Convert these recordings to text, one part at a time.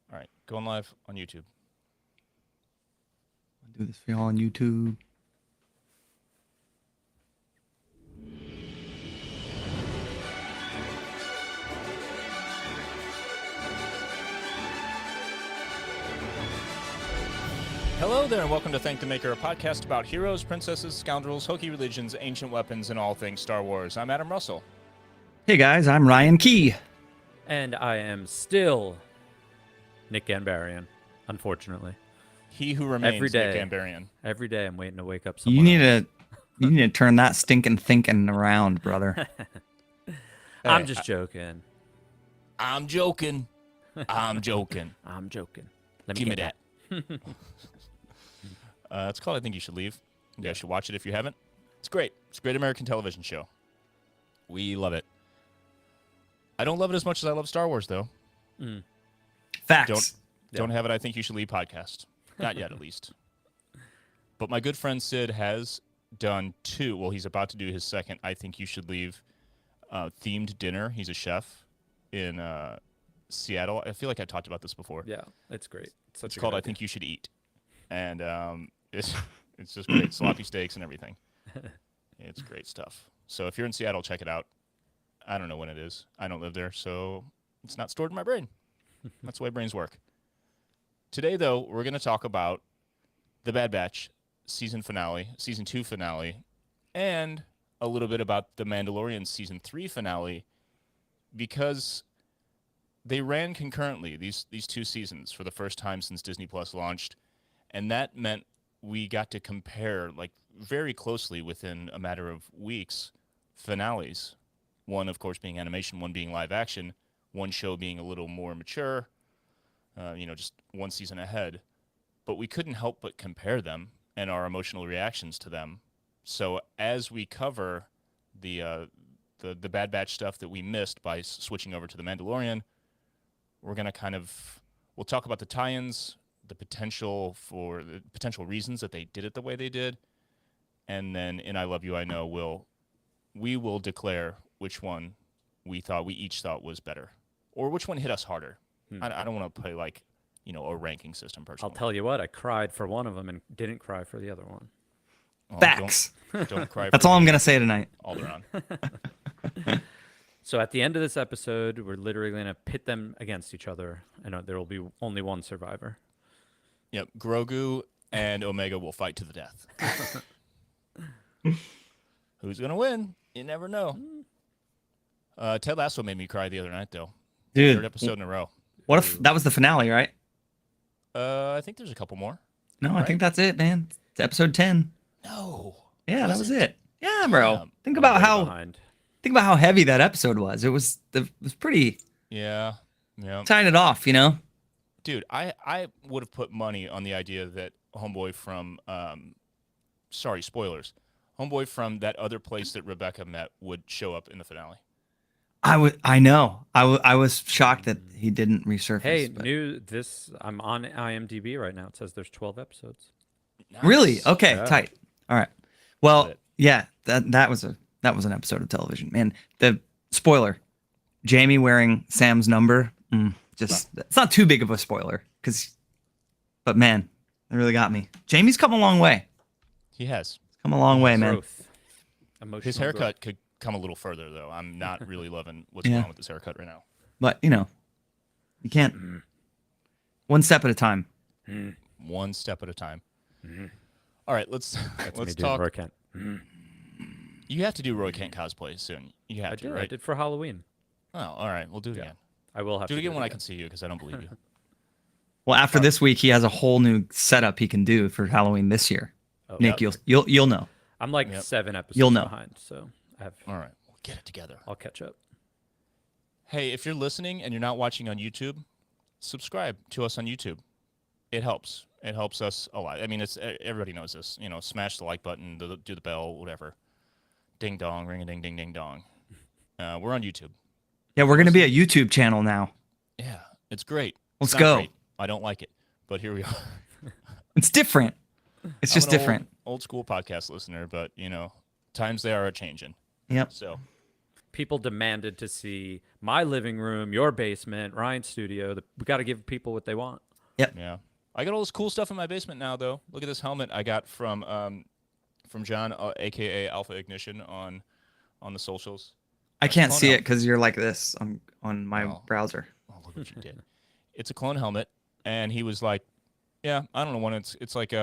All right, going live on YouTube. I'll do this for y'all on YouTube. Hello there, and welcome to Thank the Maker, a podcast about heroes, princesses, scoundrels, hokey religions, ancient weapons, and all things Star Wars. I'm Adam Russell. Hey guys, I'm Ryan Key. And I am still Nick Gambarian, unfortunately. He who remains Every day. Nick Gambarian. Every day I'm waiting to wake up You someone need to turn that stinking thinking around, brother. I'm just joking. I'm joking. I'm joking. I'm joking. Give me that. It's called I Think You Should Leave. You guys should watch it if you haven't. It's great. It's a great American television show. We love it. I don't love it as much as I love Star Wars, though. Facts. Don't have it I Think You Should Leave podcast. Not yet, at least. But my good friend Sid has done two. Well, he's about to do his second I Think You Should Leave themed dinner. He's a chef in Seattle. I feel like I talked about this before. Yeah, it's great. It's called I Think You Should Eat. And it's just great. Sloppy steaks and everything. It's great stuff. So if you're in Seattle, check it out. I don't know when it is. I don't live there, so it's not stored in my brain. That's the way brains work. Today, though, we're going to talk about The Bad Batch season 2 finale, and a little bit about The Mandalorian season 3 finale, because they ran concurrently, these two seasons, for the first time since Disney Plus launched, and that meant we got to compare, like, very closely within a matter of weeks, finales. One, of course, being animation, one being live action, one show being a little more mature, just one season ahead. But we couldn't help but compare them and our emotional reactions to them. So as we cover the Bad Batch stuff that we missed by switching over to The Mandalorian, we're going to we'll talk about the tie-ins, the potential reasons that they did it the way they did, and then in I Love You, I Know, we will declare which one we each thought was better, or which one hit us harder. I don't want to play a ranking system personally. I'll tell you what, I cried for one of them and didn't cry for the other one. Well, Facts. Don't cry. That's all I'm going to say tonight. Alderaan. So at the end of this episode, we're literally going to pit them against each other, and there will be only one survivor. Yep, Grogu and Omega will fight to the death. Who's going to win? You never know. Ted Lasso made me cry the other night, though. Dude. Third episode in a row. What if that was the finale, right? I think there's a couple more. No, right? I think that's it, man. It's episode 10. No. Yeah, that was it. Yeah, bro. Yeah, Think about Behind. how heavy that episode was. It was pretty Yeah. tying it off, you know? Dude, I would have put money on the idea that Homeboy from, sorry, spoilers. Homeboy from that other place that Rebecca met would show up in the finale. I know. I was shocked that he didn't resurface. Hey, but... I'm on IMDb right now. It says there's 12 episodes. Nice. Really? Okay, Yeah. tight. All right. Well, yeah, that was an episode of television, man. The spoiler, Jamie wearing Sam's number, it's not too big of a spoiler, but man, it really got me. Jamie's come a long way. He has. Come a long way, man. Growth. Emotional His haircut growth. could come a little further, though. I'm not really loving what's Yeah. going on with his haircut right now. But you you can't. One step at a time. One step at a time. All right, let's That's me doing talk. Roy Kent. You have to do Roy Kent cosplay soon. You have to, I right? did for Halloween. Oh, all right. We'll do it Yeah. again. I will have Do to it again when I can see you, because I don't believe you. Well, after this week, he has a whole new setup he can do for Halloween this year. Oh, Nick, yeah. you'll know. I'm like Yep. 7 episodes You'll know. behind, so All right, we'll get it together. I'll catch up. Hey, if you're listening and you're not watching on YouTube, subscribe to us on YouTube. It helps. It helps us a lot. I mean, everybody knows this. Smash the like button, do the bell, whatever. Ding dong, ring a ding ding ding dong. We're on YouTube. Yeah, we're gonna be a YouTube channel now. Yeah, it's great. Let's It's not go. great. I don't like it, but here we are. It's different. It's just I'm an different. Old school podcast listener, but times they are a changing. Yep. So people demanded to see my living room, your basement, Ryan's studio. We got to give people what they want. Yeah. I got all this cool stuff in my basement now, though. Look at this helmet I got from John, aka Alpha Ignition, on the socials. I It's a can't clone see it helmet. because you're like this on my Oh. browser. Oh, look what you did. It's a clone helmet, and he was like, "Yeah, I don't know when it's like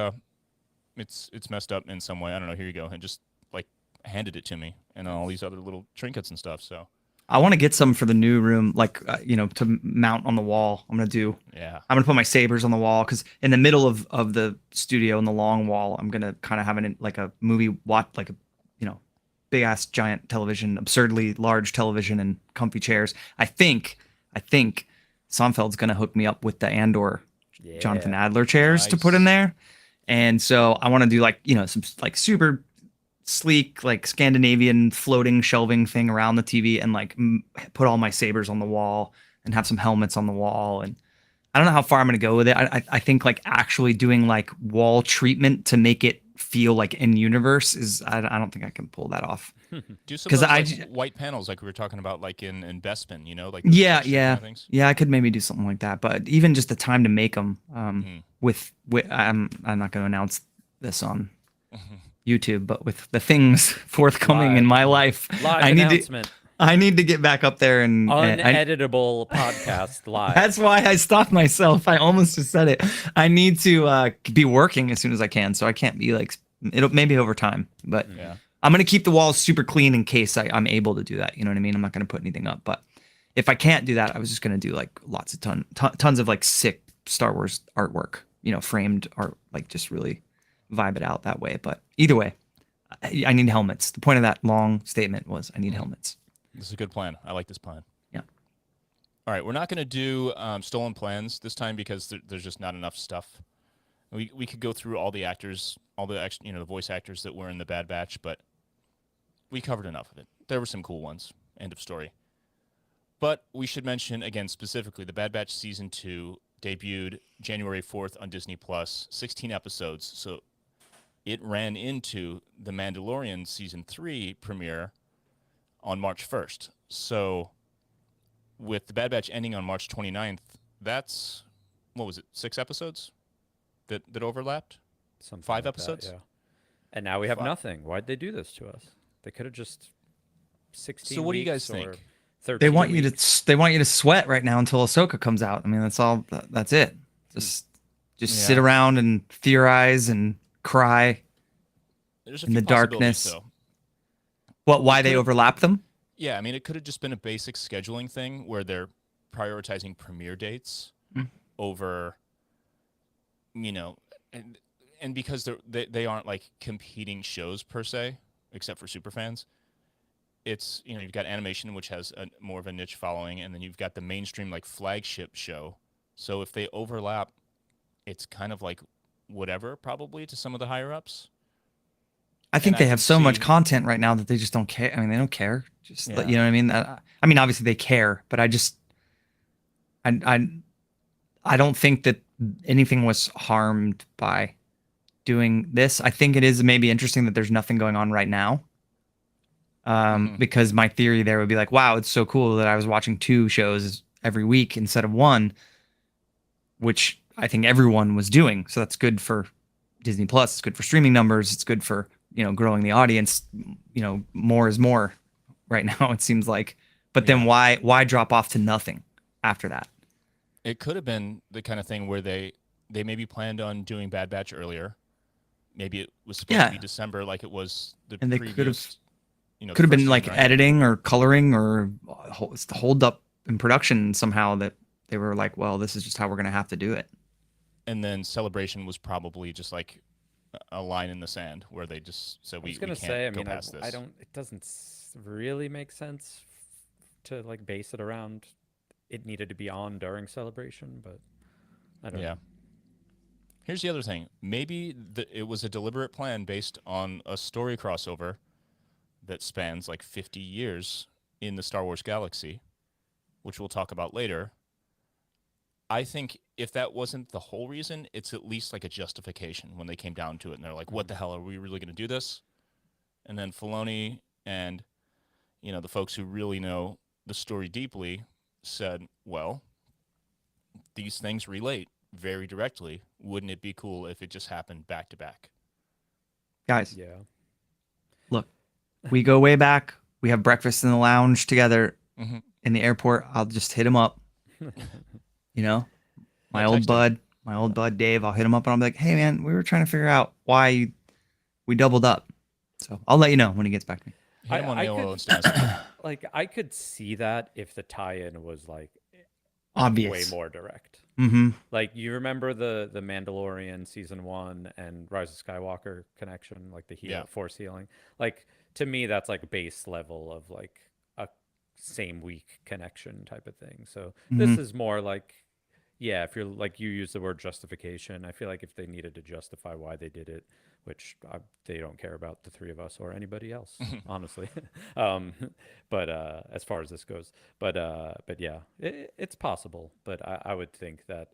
it's messed up in some way. I don't know. Here you go," and just like handed it to me, and all these other little trinkets and stuff. So I want to get some for the new room, like to mount on the wall. I'm gonna put my sabers on the wall because in the middle of the studio in the long wall, I'm gonna kind of have like a movie watch, like a big ass giant television, absurdly large television, and comfy chairs. I think Sonnfeld's gonna hook me up with the Andor Jonathan Adler chairs to put in Nice. there, and so I want to do some like super sleek like Scandinavian floating shelving thing around the TV and like put all my sabers on the wall and have some helmets on the wall. And I don't know how far I'm going to go with it. I think like actually doing like wall treatment to make it feel like in universe is I don't think I can pull that off. do some 'Cause of those, I like, j- white panels like we were talking about, like in Bespin, like those Yeah, texture kind yeah, of things. yeah. I could maybe do something like that, but even just the time to make them with I'm not going to announce this on YouTube, but with the things forthcoming in Live. my life, Live I need announcement. I need to get back up there and Uneditable podcast live. that's why I stopped myself. I almost just said it. I need to be working as soon as I can, so I can't be like it'll maybe over time, but Yeah. I'm gonna keep the walls super clean in case I'm able to do that. You know what I mean? I'm not gonna put anything up, but if I can't do that, I was just gonna do like lots of tons of like sick Star Wars artwork, framed art, like just really vibe it out that way. But either way, I need helmets. The point of that long statement was I need helmets. This is a good plan. I like this plan. Yeah. All right, we're not going to do stolen plans this time because there's just not enough stuff. We could go through all the actors, all the the voice actors that were in the Bad Batch, but we covered enough of it. There were some cool ones. End of story. But we should mention again specifically the Bad Batch season 2 debuted January 4th on Disney Plus, 16 episodes. So it ran into the Mandalorian season 3 premiere on March 1st. So with the Bad Batch ending on March 29th, that's, what was it, 6 episodes that overlapped? Something 5 like that, episodes? yeah. And now we have 5. nothing. Why'd they do this to us? They could have just 16 So what do you weeks guys or think? 13 They want weeks. you to sweat right now until Ahsoka comes out. I mean, that's all. That's it. Just sit around and theorize and cry There's a in few the possibilities, darkness. though. Why they could've- overlap them? Yeah, I mean, it could have just been a basic scheduling thing where they're prioritizing premiere dates over, and because they aren't like competing shows per se, except for superfans. It's you've got animation, which has more of a niche following, and then you've got the mainstream like flagship show. So if they overlap, it's kind of like whatever probably to some of the higher ups. I think And they I have can so much see- content right now that they just don't care. I mean, they don't care. Just Yeah. you know what I mean. I mean, obviously they care, but I don't think that anything was harmed by doing this. I think it is maybe interesting that there's nothing going on right now. Because my theory there would be like, wow, it's so cool that I was watching 2 shows every week instead of 1, which I think everyone was doing. So that's good for Disney Plus. It's good for streaming numbers. It's good for, growing the audience. More is more right now, it seems like. But then why drop off to nothing after that? It could have been the kind of thing where they maybe planned on doing Bad Batch earlier. Maybe it was supposed to be December, like it was the And they previous. could have been first like season, right? editing or coloring or hold up in production somehow that they were like, well, this is just how we're going to have to do it. And then Celebration was probably just like a line in the sand where they just said I we was gonna can't say, I go mean, past this. I don't. It doesn't really make sense to like base it around. It needed to be on during Celebration, but I don't know. Here's the other thing. Maybe it was a deliberate plan based on a story crossover that spans like 50 years in the Star Wars galaxy, which we'll talk about later. I think if that wasn't the whole reason, it's at least like a justification when they came down to it. And they're like, what the hell, are we really going to do this? And then Filoni and, the folks who really know the story deeply said, well, these things relate very directly. Wouldn't it be cool if it just happened back to back? Guys, Yeah. look, we go way back. We have breakfast in the lounge together Mm-hmm. in the airport. I'll just hit him up. My Yeah, old text him. bud, my old bud Dave. I'll hit him up and I'll be like, hey man, we were trying to figure out why we doubled up. So I'll let you know when he gets back to me. Hit him on I AOL could Instant Messenger. like I could see that if the tie-in was like Obvious. way more direct. Mm-hmm. Like you remember the Mandalorian season 1 and Rise of Skywalker connection, like the Yeah. force healing. Like to me, that's like base level of like a same week connection type of thing. So this is more like, yeah, if you're like you use the word justification, I feel like if they needed to justify why they did it, which they don't care about the three of us or anybody else, honestly. But as far as this goes, but yeah, it's possible. But I would think that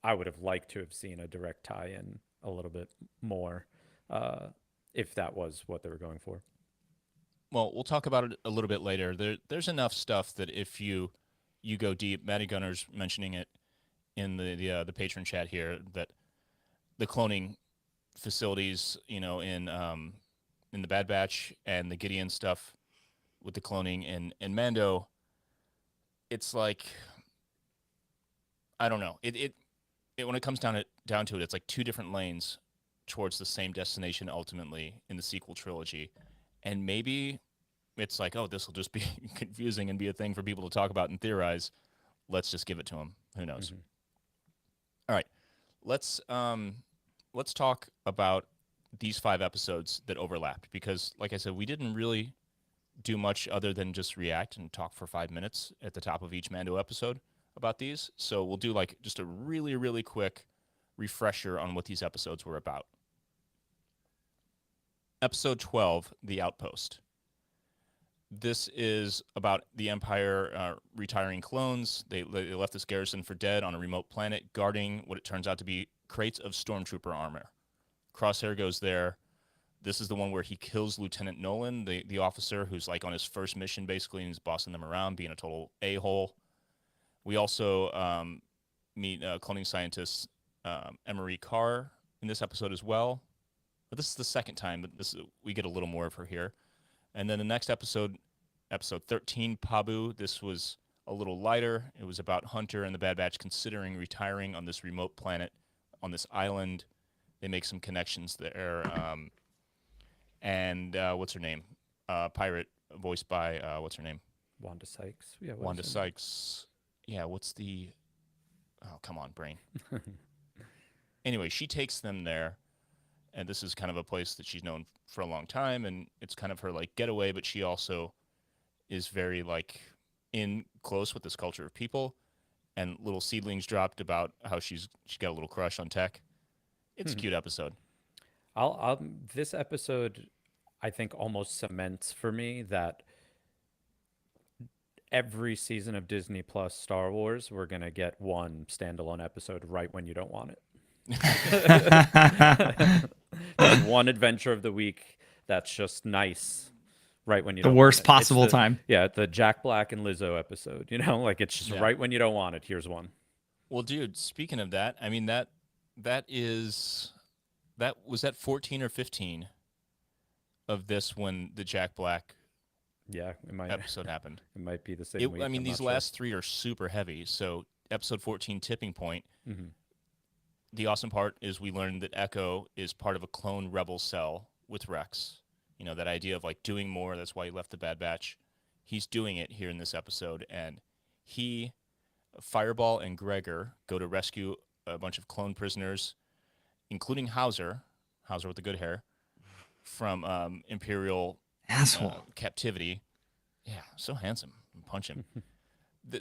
I would have liked to have seen a direct tie-in a little bit more, if that was what they were going for. Well, we'll talk about it a little bit later. There's enough stuff that if you go deep, Matty Gunner's mentioning it in the patron chat here, that the cloning facilities, in the Bad Batch and the Gideon stuff with the cloning and Mando, it's like, I don't know. It when it comes down to it, it's like two different lanes towards the same destination ultimately in the sequel trilogy. And maybe it's like, oh, this will just be confusing and be a thing for people to talk about and theorize. Let's just give it to them. Who knows? Mm-hmm. All right, let's talk about these 5 episodes that overlapped, because, like I said, we didn't really do much other than just react and talk for 5 minutes at the top of each Mando episode about these. So we'll do like just a really, really quick refresher on what these episodes were about. Episode 12, The Outpost. This is about the Empire retiring clones. They left this garrison for dead on a remote planet, guarding what it turns out to be crates of stormtrooper armor. Crosshair goes there. This is the one where he kills Lieutenant Nolan, the officer who's like on his first mission basically, and he's bossing them around, being a total a-hole. We also meet cloning scientist Emery Carr in this episode as well. But this is the second time, but we get a little more of her here. And then the next episode, episode 13, Pabu, this was a little lighter. It was about Hunter and the Bad Batch considering retiring on this remote planet, on this island. They make some connections there. And what's her name? Pirate, voiced by, what's her name? Wanda Sykes. Yeah, Wanda Sykes. Yeah, what's the... Oh, come on, brain. Anyway, she takes them there. And this is kind of a place that she's known for a long time, and it's kind of her like getaway, but she also is very like in close with this culture of people. And little seedlings dropped about how she's got a little crush on Tech. It's a cute episode. This episode, I think, almost cements for me that every season of Disney Plus Star Wars, we're gonna get one standalone episode right when you don't want it. Just one adventure of the week that's just nice right when you The don't worst want it. possible time. Yeah, the Jack Black and Lizzo episode, like it's just right when you don't want it. Here's one. Well, dude, speaking of that, I mean that was that 14 or 15 of this when the Jack Black episode happened. It might be the same week. I mean, I'm these not last 3 are super heavy. So episode 14, Tipping Point. Mm-hmm. The awesome part is we learned that Echo is part of a clone rebel cell with Rex. That idea of like doing more. That's why he left the Bad Batch. He's doing it here in this episode, and he, Fireball, and Gregor go to rescue a bunch of clone prisoners, including Hauser with the good hair, from Imperial Asshole. captivity. Yeah, so handsome. Punch him.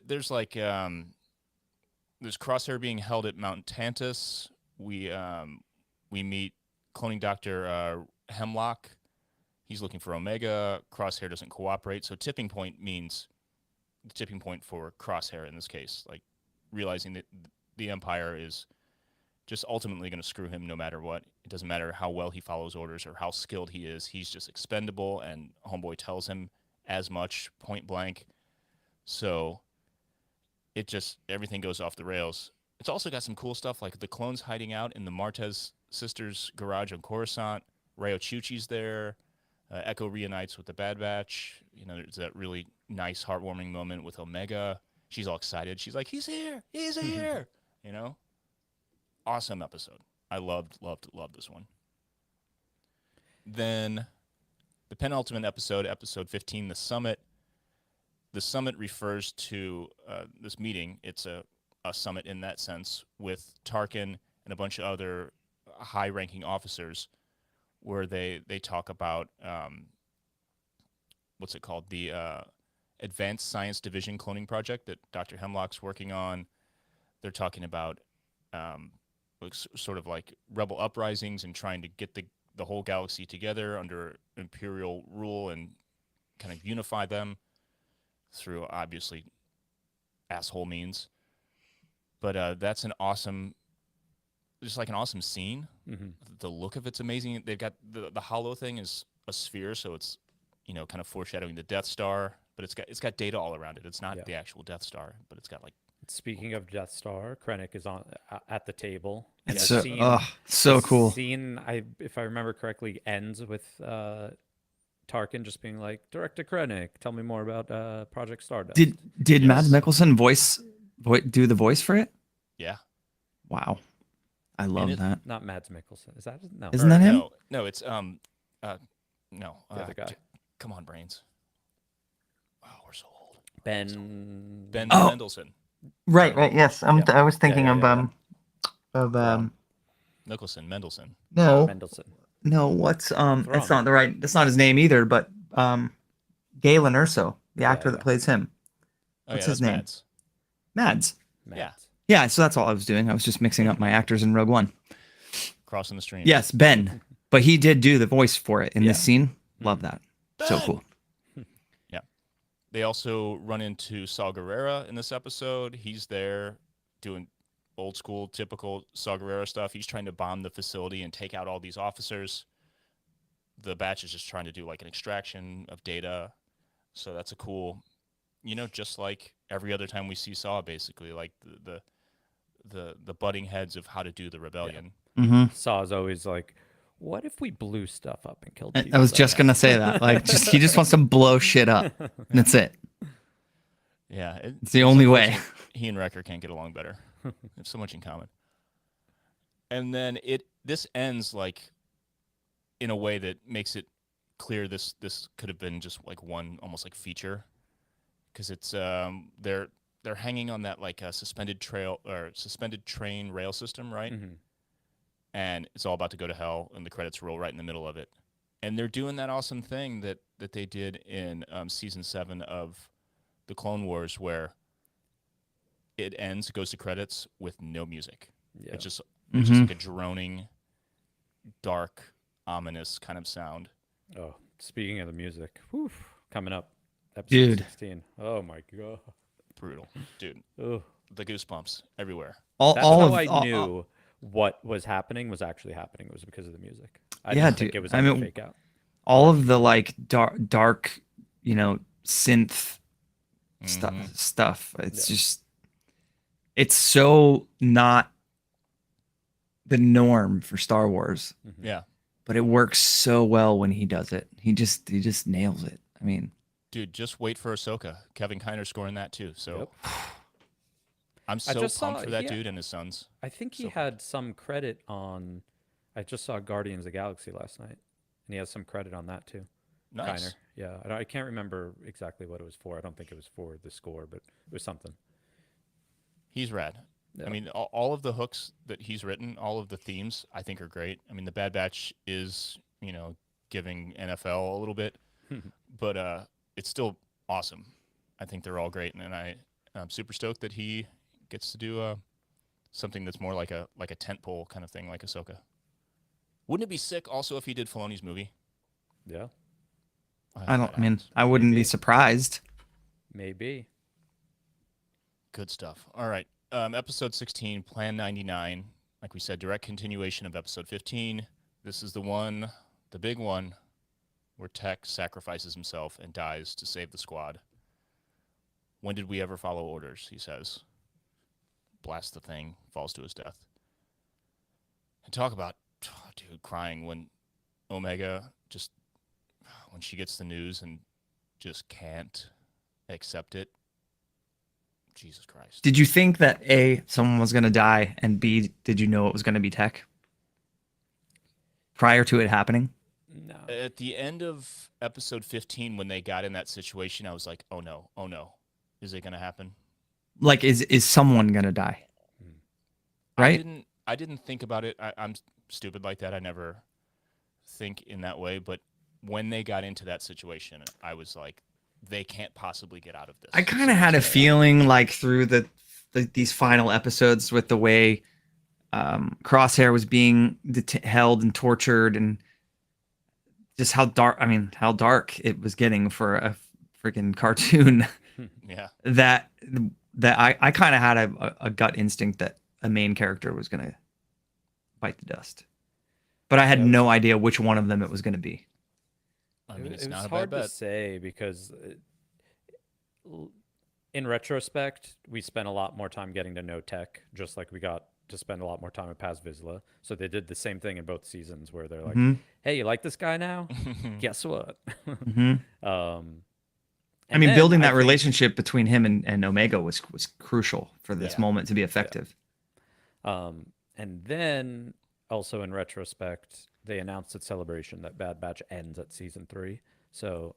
There's like there's Crosshair being held at Mount Tantus. We meet cloning Dr. Hemlock. He's looking for Omega. Crosshair doesn't cooperate. So tipping point means the tipping point for Crosshair in this case, like realizing that the Empire is just ultimately going to screw him no matter what. It doesn't matter how well he follows orders or how skilled he is. He's just expendable, and Homeboy tells him as much point blank. So it just, everything goes off the rails. It's also got some cool stuff like the clones hiding out in the Martez sisters' garage on Coruscant. Rayo Chuchi's there. Echo reunites with the Bad Batch. You know, there's that really nice, heartwarming moment with Omega. She's all excited. She's like, he's here. He's here. You know? Awesome episode. I loved this one. Then the penultimate episode, episode 15, The Summit. The Summit refers to this meeting. It's a summit in that sense with Tarkin and a bunch of other high-ranking officers where they talk about, what's it called? The Advanced Science Division cloning project that Dr. Hemlock's working on. They're talking about sort of like rebel uprisings and trying to get the whole galaxy together under Imperial rule and kind of unify them through, obviously, asshole means. But that's an awesome, just like an awesome scene. Mm-hmm. The look of it's amazing. They've got the hollow thing is a sphere, so it's, you know, kind of foreshadowing the Death Star, but it's got data all around it. It's not the actual Death Star, but it's got like. Speaking of Death Star, Krennic is on at the table. It's so cool. Scene, if I remember correctly, ends with Tarkin just being like, "Director Krennic, tell me more about Project Stardust." Did Mads Mikkelsen do the voice for it? Yeah. Wow, I love that. Not Mads Mikkelsen. Is that no? Isn't that him? No, it's no. The other guy. Come on, brains. Wow, we're so old. Ben Mendelsohn. Right. Yes. I was thinking of Nicholson, Mendelsohn. No. Mendelsohn. No. What's That's not the right. That's not his name either. But Galen Erso, the actor that plays him. What's his name? Mads. Yeah. Yeah. So that's all I was doing. I was just mixing up my actors in Rogue One. Crossing the stream. Yes, Ben. But he did do the voice for it in this scene. Love that. Ben! So cool. Yeah. They also run into Saw Gerrera in this episode. He's there doing old school, typical Saw Gerrera stuff. He's trying to bomb the facility and take out all these officers. The batch is just trying to do like an extraction of data. So that's a cool, you know, just like every other time we see Saw, basically, like the butting heads of how to do the rebellion. Yeah. Mm-hmm. Saw's always like, what if we blew stuff up and killed people? I was just gonna say that. Like, he just wants to blow shit up. That's it. Yeah, it's the only way. He and Wrecker can't get along better. They have so much in common. And then this ends like in a way that makes it clear this could have been just like one almost like feature, because it's they're hanging on that like suspended train rail system, right? Mm-hmm. And it's all about to go to hell, and the credits roll right in the middle of it. And they're doing that awesome thing that they did in season 7 of the Clone Wars, where it ends, goes to credits with no music. Yeah. It's just like a droning, dark, ominous kind of sound. Oh, speaking of the music, coming up, episode 16. Oh my god, brutal, dude. Ugh. The goosebumps everywhere. That's how I knew what was happening was actually happening. It was because of the music. I didn't think it was any fake out. All of the like dark, you know, synth stuff. It's just, it's so not the norm for Star Wars. Mm-hmm. Yeah. But it works so well when he does it. He just nails it. I mean, dude, just wait for Ahsoka. Kevin Kiner scoring that too. So I'm so pumped for that dude and his sons. I think he had some credit on. I just saw Guardians of the Galaxy last night, and he has some credit on that too. Nice. Kiner. Yeah, I can't remember exactly what it was for. I don't think it was for the score, but it was something. He's rad. Yeah. I mean, all of the hooks that he's written, all of the themes, I think are great. I mean, the Bad Batch is, you know, giving NFL a little bit, but it's still awesome. I think they're all great, and I'm super stoked that he gets to do something that's more like a tentpole kind of thing, like Ahsoka. Wouldn't it be sick also if he did Filoni's movie? Yeah. I wouldn't be surprised. Maybe. Good stuff. All right. Episode 16, Plan 99. Like we said, direct continuation of episode 15. This is the one, the big one, where Tech sacrifices himself and dies to save the squad. When did we ever follow orders, he says. Blasts the thing, falls to his death. And talk about, crying when Omega just, when she gets the news and just can't accept it. Jesus Christ. Did you think that A, someone was going to die, and B, did you know it was going to be Tech prior to it happening? No. At the end of episode 15, when they got in that situation, I was like, oh no. Is it going to happen? Like, is someone going to die? Right? I didn't think about it. I'm stupid like that. I never think in that way. But when they got into that situation, I was like, they can't possibly get out of this. I kind of had a feeling like through these final episodes with the way Crosshair was being held and tortured, and just how dark it was getting for a freaking cartoon. Yeah. that I kind of had a gut instinct that a main character was going to bite the dust. But I had no idea which one of them it was going to be. I mean, it's it not was a bad hard to bet. say because in retrospect, we spent a lot more time getting to know Tech, just like we got to spend a lot more time with Paz Vizsla. So they did the same thing in both seasons where they're like, hey, you like this guy now? Guess what? I mean, building that relationship between him and Omega was crucial for this moment to be effective. And then also in retrospect, they announced at Celebration that Bad Batch ends at season 3. So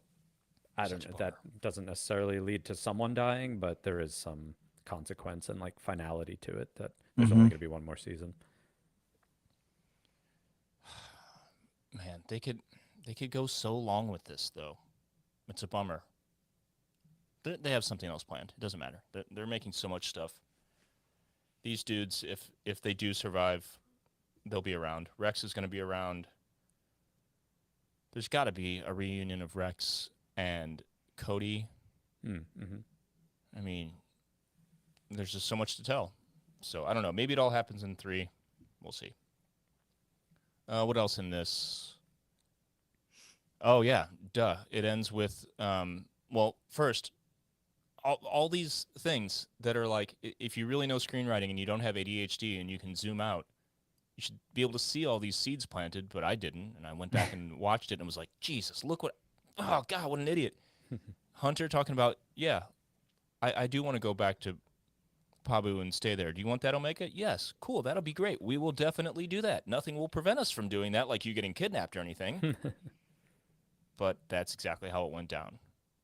I don't know. That doesn't necessarily lead to someone dying, but there is some consequence and like finality to it that there's only going to be one more season. Man, they could go so long with this though. It's a bummer. They have something else planned. It doesn't matter. They're making so much stuff. These dudes, if they do survive, they'll be around. Rex is going to be around. There's got to be a reunion of Rex and Cody. I mean, there's just so much to tell. So I don't know. Maybe it all happens in 3. We'll see. What else in this? Oh yeah, duh. It ends with first, all these things that are like, if you really know screenwriting and you don't have ADHD and you can zoom out, you should be able to see all these seeds planted, but I didn't, and I went back and watched it and was like, Jesus, look oh God, what an idiot. Hunter talking about, I do want to go back to Pabu and stay there. Do you want that, Omega? Yes, cool, that'll be great. We will definitely do that. Nothing will prevent us from doing that, like you getting kidnapped or anything. But that's exactly how it went down.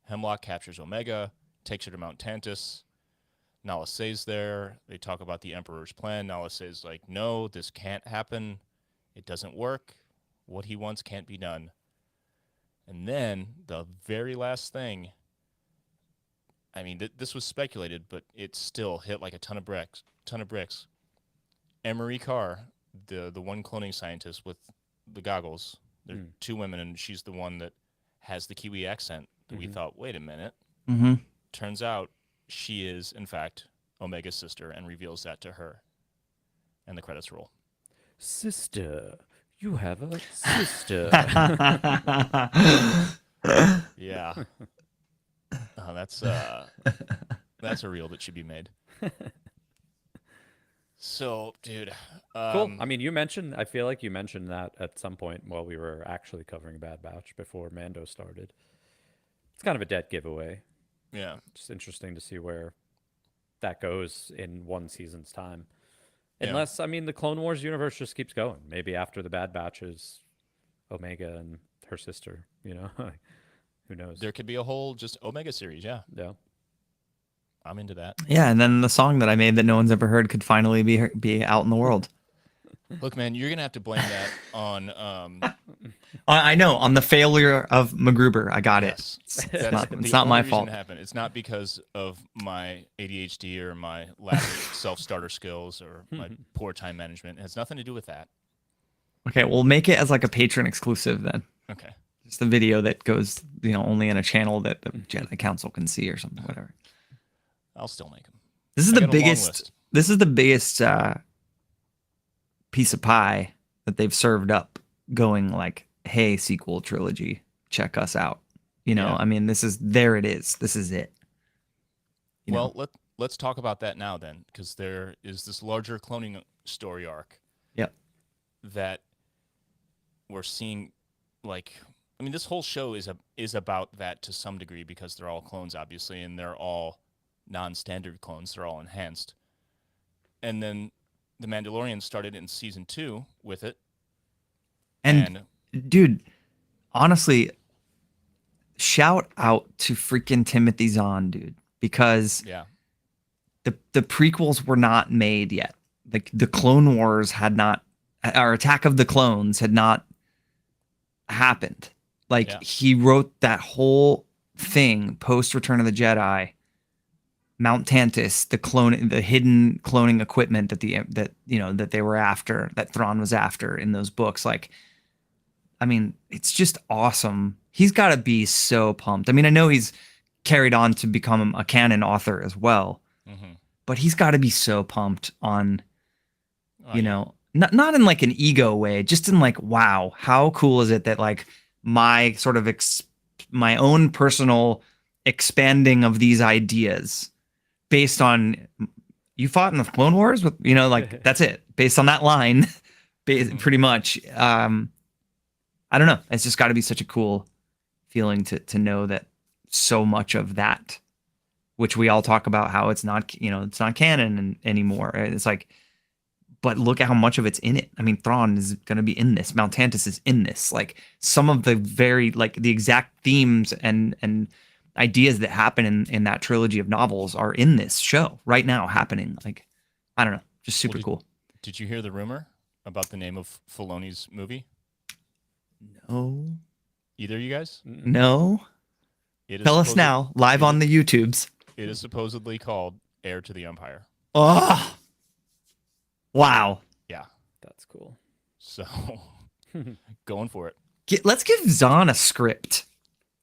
Hemlock captures Omega, takes her to Mount Tantus. Nala Se's there. They talk about the Emperor's plan. Nala Se's like, no, this can't happen. It doesn't work. What he wants can't be done. And then the very last thing, I mean, this was speculated, but it still hit like a ton of bricks. Emery Carr, the one cloning scientist with the goggles, there are 2 women, and she's the one that has the Kiwi accent. We thought, wait a minute. Turns out she is, in fact, Omega's sister, and reveals that to her. And the credits roll. Sister, you have a sister. Yeah. That's a reel that should be made. So, dude. Cool. I mean, I feel like you mentioned that at some point while we were actually covering Bad Batch before Mando started. It's kind of a dead giveaway. Yeah. Just interesting to see where that goes in one season's time. Unless, I mean, the Clone Wars universe just keeps going. Maybe after the Bad Batch is Omega and her sister, you know? Who knows? There could be a whole just Omega series, yeah. Yeah. I'm into that. Yeah, and then the song that I made that no one's ever heard could finally be out in the world. Look, man, you're going to have to blame that on... I know, on the failure of MacGruber. I got it. It's not my fault. It's not because of my ADHD or my lack of self-starter skills or my poor time management. It has nothing to do with that. Okay, we'll make it as like a patron exclusive then. Okay. Just the video that goes, only in a channel that the Jedi Council can see or something, whatever. I'll still make them. This is the biggest. This is the biggest piece of pie that they've served up. Going like, hey, sequel trilogy, check us out. You know, Yeah. I mean, there it is. This is it. You know? Well, let's talk about that now then, because there is this larger cloning story arc Yep. that we're seeing. Like, I mean, this whole show is about that to some degree because they're all clones, obviously, and they're all non-standard clones. They're all enhanced. And then the Mandalorian started in season 2 with it. And dude, honestly, shout out to freaking Timothy Zahn, dude, because yeah, the prequels were not made yet. Like the Clone Wars had not, or Attack of the Clones had not happened. Like Yeah. he wrote that whole thing post Return of the Jedi, Mount Tantus, the hidden cloning equipment that that they were after, that Thrawn was after in those books. Like, I mean, it's just awesome. He's got to be so pumped. I mean, I know he's carried on to become a canon author as well, but he's got to be so pumped on, not in like an ego way, just in like, wow, how cool is it that like my sort of my own personal expanding of these ideas based on you fought in the Clone Wars with, like that's it, based on that line, pretty much. I don't know. It's just got to be such a cool feeling to know that so much of that, which we all talk about how it's not, it's not canon anymore. It's like, but look at how much of it's in it. I mean, Thrawn is going to be in this. Mount Tantus is in this. Like some of the the exact themes and ideas that happen in that trilogy of novels are in this show right now happening. Like, I don't know, just super cool. Did you hear the rumor about the name of Filoni's movie? No. Either of you guys? No. Tell us now, live on the YouTubes. It is supposedly called Heir to the Empire. Oh. Wow. Yeah. That's cool. So, going for it. Let's give Zahn a script,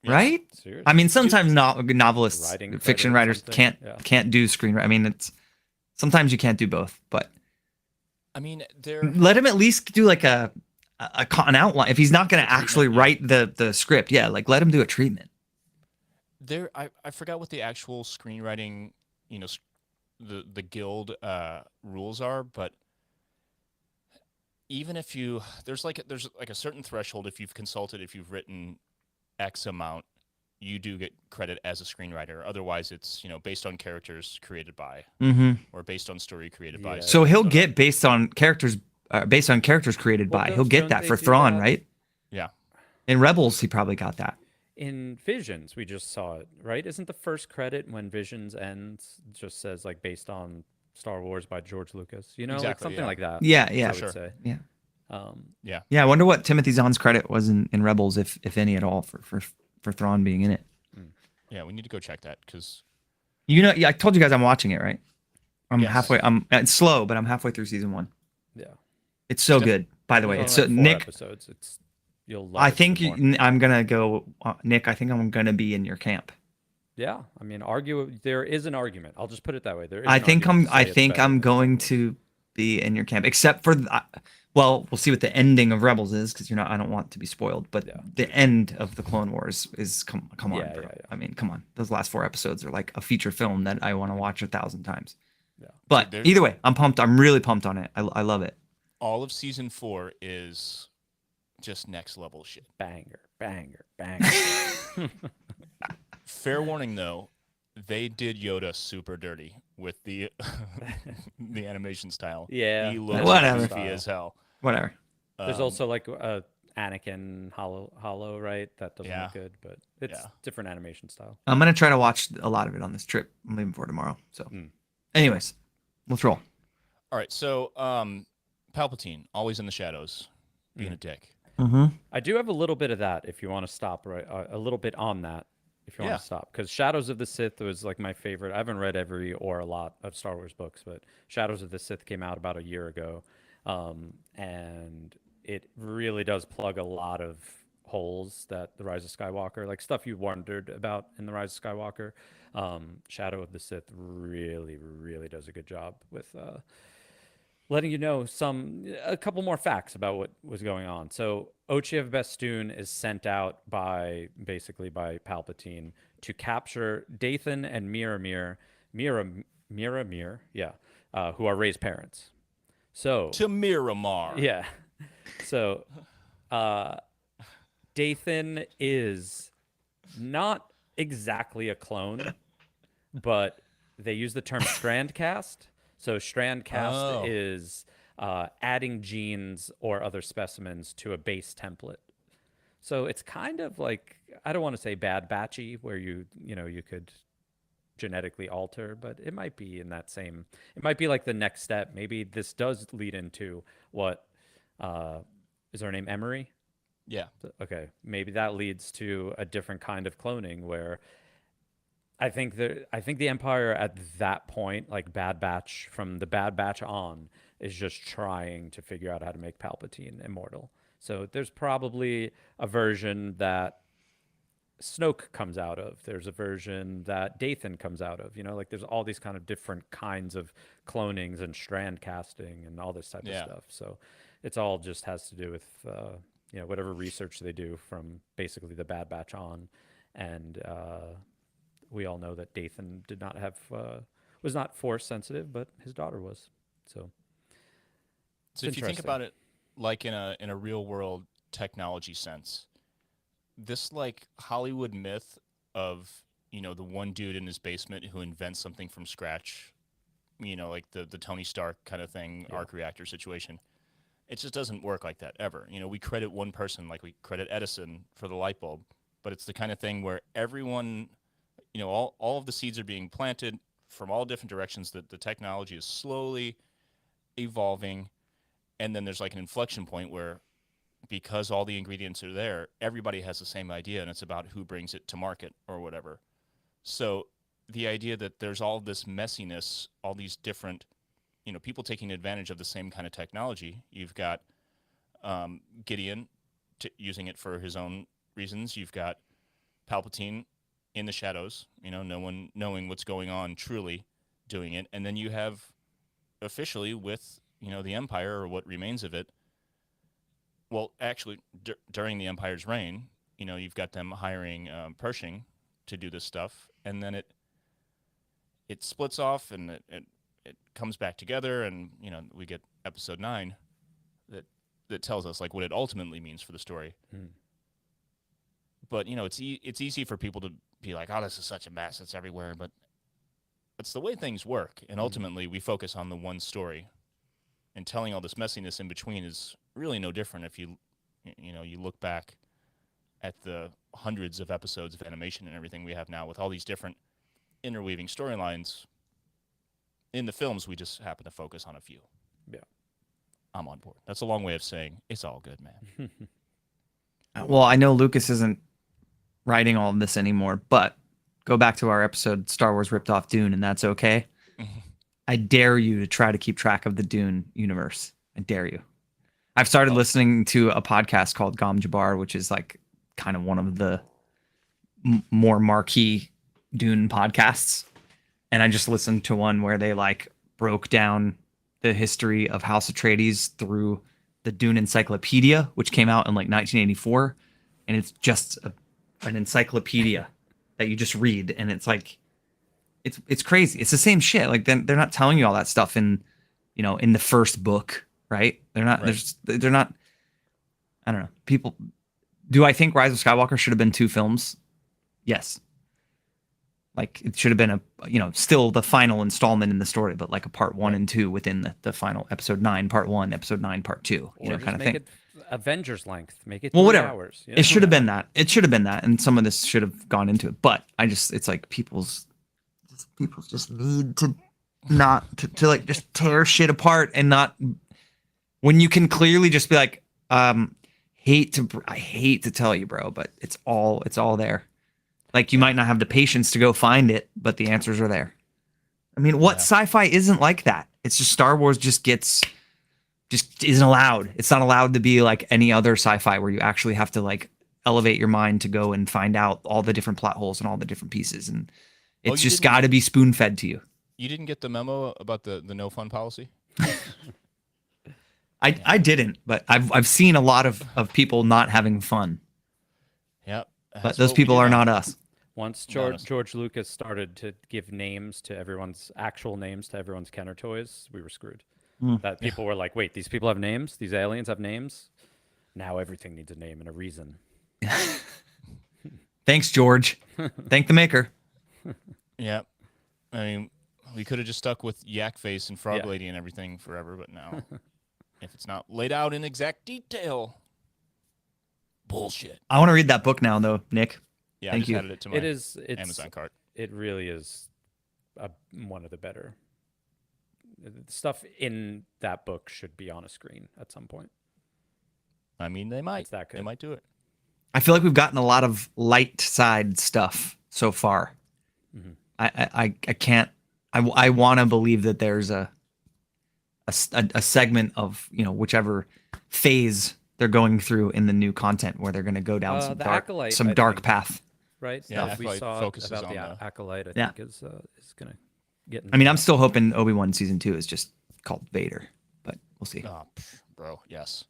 right? Seriously? I mean, sometimes novelists, Writing fiction credit or writers something? can't do screenwriting. I mean, sometimes you can't do both, but I mean, let him at least do like an outline. If he's not going to actually write the script, like let him do a treatment. I forgot what the actual screenwriting, the guild rules are, but even if there's like a certain threshold. If you've written X amount, you do get credit as a screenwriter. Otherwise, it's based on characters created by, or based on story created by. So he'll get based on characters created by. He'll get that for Thrawn, right? Yeah. In Rebels, he probably got that. In Visions, we just saw it, right? Isn't the first credit when Visions ends just says like based on Star Wars by George Lucas? Exactly, like something like that. Yeah, I sure. would say. Yeah. Yeah. I wonder what Timothy Zahn's credit was in Rebels, if any at all, for Thrawn being in it. Yeah, we need to go check that because I told you guys I'm watching it, right? I'm Yes. halfway. It's slow, but I'm halfway through season 1. Yeah. It's so good. By the way, There's it's only, like, 4 Nick. episodes. You'll love I it think even more. I'm gonna go, Nick. I think I'm gonna be in your camp. Yeah, I mean, there is an argument. I'll just put it that way. There is. I an think argument to say I it's think better I'm than going Star Wars. to be in your camp, except for well, we'll see what the ending of Rebels is because I don't want to be spoiled. But the end of the Clone Wars is come on, bro. Yeah. I mean, come on. Those last 4 episodes are like a feature film that I want to watch 1,000 times. Yeah. But Dude, either way, I'm pumped. I'm really pumped on it. I love it. all of season 4 is just next level shit. Banger. Fair warning though, they did Yoda super dirty with the the animation style. Yeah, He looks Whatever. goofy as hell. Whatever. There's also like a Anakin hollow, right? That doesn't Yeah. look good, but it's Yeah. different animation style. I'm gonna try to watch a lot of it on this trip. I'm leaving for tomorrow. So, anyways, let's roll. All right, so Palpatine, always in the shadows, being a dick. Mm-hmm. I do have a little bit of that if you want to stop, right? A little bit on that if you want to stop. Because Shadows of the Sith was like my favorite. I haven't read every or a lot of Star Wars books, but Shadows of the Sith came out about a year ago. And it really does plug a lot of holes that The Rise of Skywalker, like stuff you wondered about in The Rise of Skywalker. Shadow of the Sith really, really does a good job with letting you know a couple more facts about what was going on. So Ochiev Bestoon is sent out basically by Palpatine to capture Dathan and Miramir, yeah, who are Rey's parents. So To Miramar. yeah, so Dathan is not exactly a clone, but they use the term strand cast. So strand cast is adding genes or other specimens to a base template. So it's kind of like, I don't want to say Bad Batchy, where you could genetically alter, but it might be in that same. It might be like the next step. Maybe this does lead into what is her name, Emery? Yeah. Okay, maybe that leads to a different kind of cloning where I think the Empire at that point, like Bad Batch, from the Bad Batch on, is just trying to figure out how to make Palpatine immortal. So there's probably a version that Snoke comes out of. There's a version that Dathan comes out of. Like there's all these kind of different kinds of clonings and strand casting and all this type of stuff. So it's all just has to do with whatever research they do from basically the Bad Batch on, and we all know that Dathan was not Force sensitive, but his daughter was. So if you think about it, like in a real world technology sense, this like Hollywood myth of the one dude in his basement who invents something from scratch, like the Tony Stark kind of thing, arc reactor situation. It just doesn't work like that ever. We credit one person, like we credit Edison for the light bulb, but it's the kind of thing where everyone, all of the seeds are being planted from all different directions, that the technology is slowly evolving, and then there's like an inflection point where, because all the ingredients are there, everybody has the same idea, and it's about who brings it to market or whatever. So the idea that there's all this messiness, all these different people taking advantage of the same kind of technology. You've got Gideon using it for his own reasons. You've got Palpatine in the shadows, no one knowing what's going on, truly doing it. And then you have officially with, the Empire, or what remains of it. Well, actually, during the Empire's reign, you've got them hiring Pershing to do this stuff. And then it splits off, and it comes back together, and we get episode 9 that tells us like what it ultimately means for the story. But it's easy for people to be like, oh, this is such a mess, it's everywhere, but it's the way things work, and ultimately we focus on the one story, and telling all this messiness in between is really no different if you look back at the hundreds of episodes of animation and everything we have now with all these different interweaving storylines. In the films, we just happen to focus on a few. Yeah. I'm on board. That's a long way of saying it's all good, man. Well, I know Lucas isn't writing all of this anymore, but go back to our episode, Star Wars ripped off Dune, and that's okay. I dare you to try to keep track of the Dune universe. I dare you. I've started listening to a podcast called Gom Jabbar, which is like kind of one of the more marquee Dune podcasts. And I just listened to one where they like broke down the history of House Atreides through the Dune Encyclopedia, which came out in like 1984. And it's just an encyclopedia that you just read. And it's like, it's crazy. It's the same shit. Like they're not telling you all that stuff in the first book, right? They're not, they're not, I don't know. People, do I think Rise of Skywalker should have been 2 films? Yes. Like it should have been still the final installment in the story, but like a part 1 and 2 within the final episode 9, part 1, episode 9, part 2, kind of thing. It Avengers length, make it 3 hours. It should have been that. It should have been that. And some of this should have gone into it, but it's like people just need to not to like just tear shit apart, and not when you can clearly just be like, I hate to tell you, bro, but it's all there. Like you might not have the patience to go find it, but the answers are there. I mean, what sci-fi isn't like that? It's just Star Wars just isn't allowed. It's not allowed to be like any other sci-fi where you actually have to like elevate your mind to go and find out all the different plot holes and all the different pieces. And it's just got to be spoon-fed to you. You didn't get the memo about the no fun policy? I didn't, but I've seen a lot of people not having fun. Yep. But those people are not us. Once Not George Lucas started to give names to everyone's actual names to everyone's Kenner toys, we were screwed. That people were like, wait, these people have names? These aliens have names? Now everything needs a name and a reason. Thanks, George. Thank the maker. Yep. I mean, we could have just stuck with Yak Face and Frog Yeah. Lady and everything forever, but now, if it's not laid out in exact detail, bullshit. I want to read that book now, though, Nick. Yeah, Thank I just you. added it to my It's Amazon cart. It really is one of the better stuff in that book should be on a screen at some point. I mean, they might. It's that They good. might do it. I feel like we've gotten a lot of light side stuff so far. I can't. I want to believe that there's a segment of whichever phase they're going through in the new content where they're going to go down The Acolyte, some I dark think. path. Right? Yeah, Stuff we Acolyte saw focuses about the on the- Acolyte, I Yeah. think, is going to get into I mean, I'm that. still hoping Obi-Wan season 2 is just called Vader, but we'll see. Oh, bro, yes.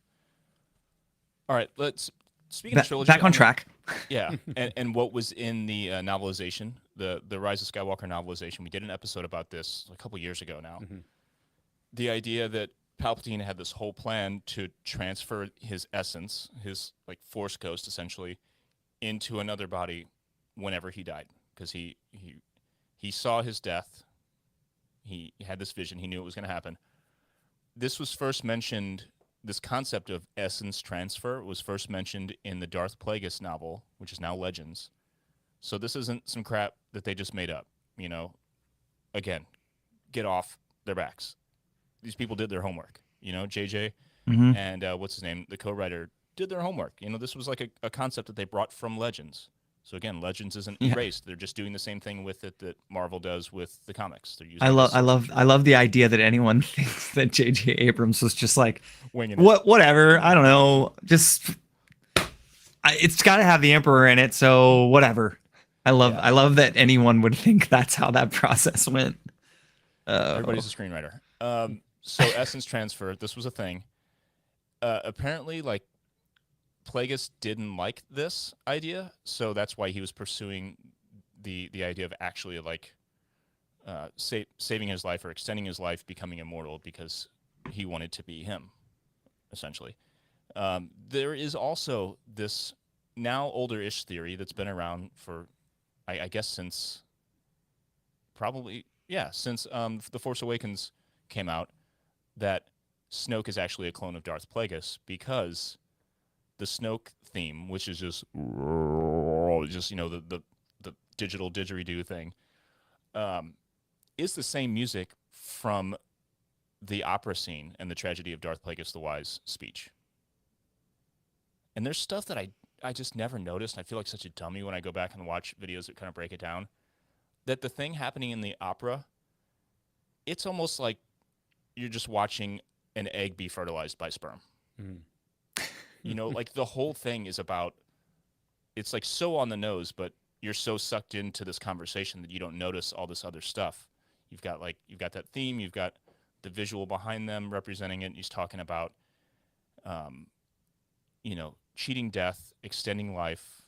All right, let's. Speaking Ba- of trilogy, back on track. Yeah, and what was in the novelization, the Rise of Skywalker novelization? We did an episode about this a couple years ago now. The idea that Palpatine had this whole plan to transfer his essence, his like Force ghost, essentially, into another body whenever he died, because he saw his death. He had this vision. He knew it was going to happen. This was first mentioned. This concept of essence transfer was first mentioned in the Darth Plagueis novel, which is now Legends. So this isn't some crap that they just made up. Again, get off their backs. These people did their homework. JJ and what's his name, the co-writer, did their homework. This was like a concept that they brought from Legends. So again, Legends isn't erased. They're just doing the same thing with it that Marvel does with the comics. They're using I love the idea that anyone thinks that J.J. Abrams was just like, winging it. whatever. I don't know. Just it's got to have the Emperor in it, so whatever. I love that anyone would think that's how that process went. Everybody's a screenwriter. So essence transfer, this was a thing. Apparently, like, Plagueis didn't like this idea, so that's why he was pursuing the idea of actually like saving his life or extending his life, becoming immortal, because he wanted to be him, essentially. There is also this now older-ish theory that's been around for, I guess, since The Force Awakens came out, that Snoke is actually a clone of Darth Plagueis, because the Snoke theme, which is just the digital didgeridoo thing, is the same music from the opera scene and the Tragedy of Darth Plagueis the Wise speech. And there's stuff that I just never noticed. I feel like such a dummy when I go back and watch videos that kind of break it down. That the thing happening in the opera, it's almost like you're just watching an egg be fertilized by sperm. Like the whole thing is about, it's like so on the nose, but you're so sucked into this conversation that you don't notice all this other stuff. You've got that theme, you've got the visual behind them representing it. And he's talking about, cheating death, extending life.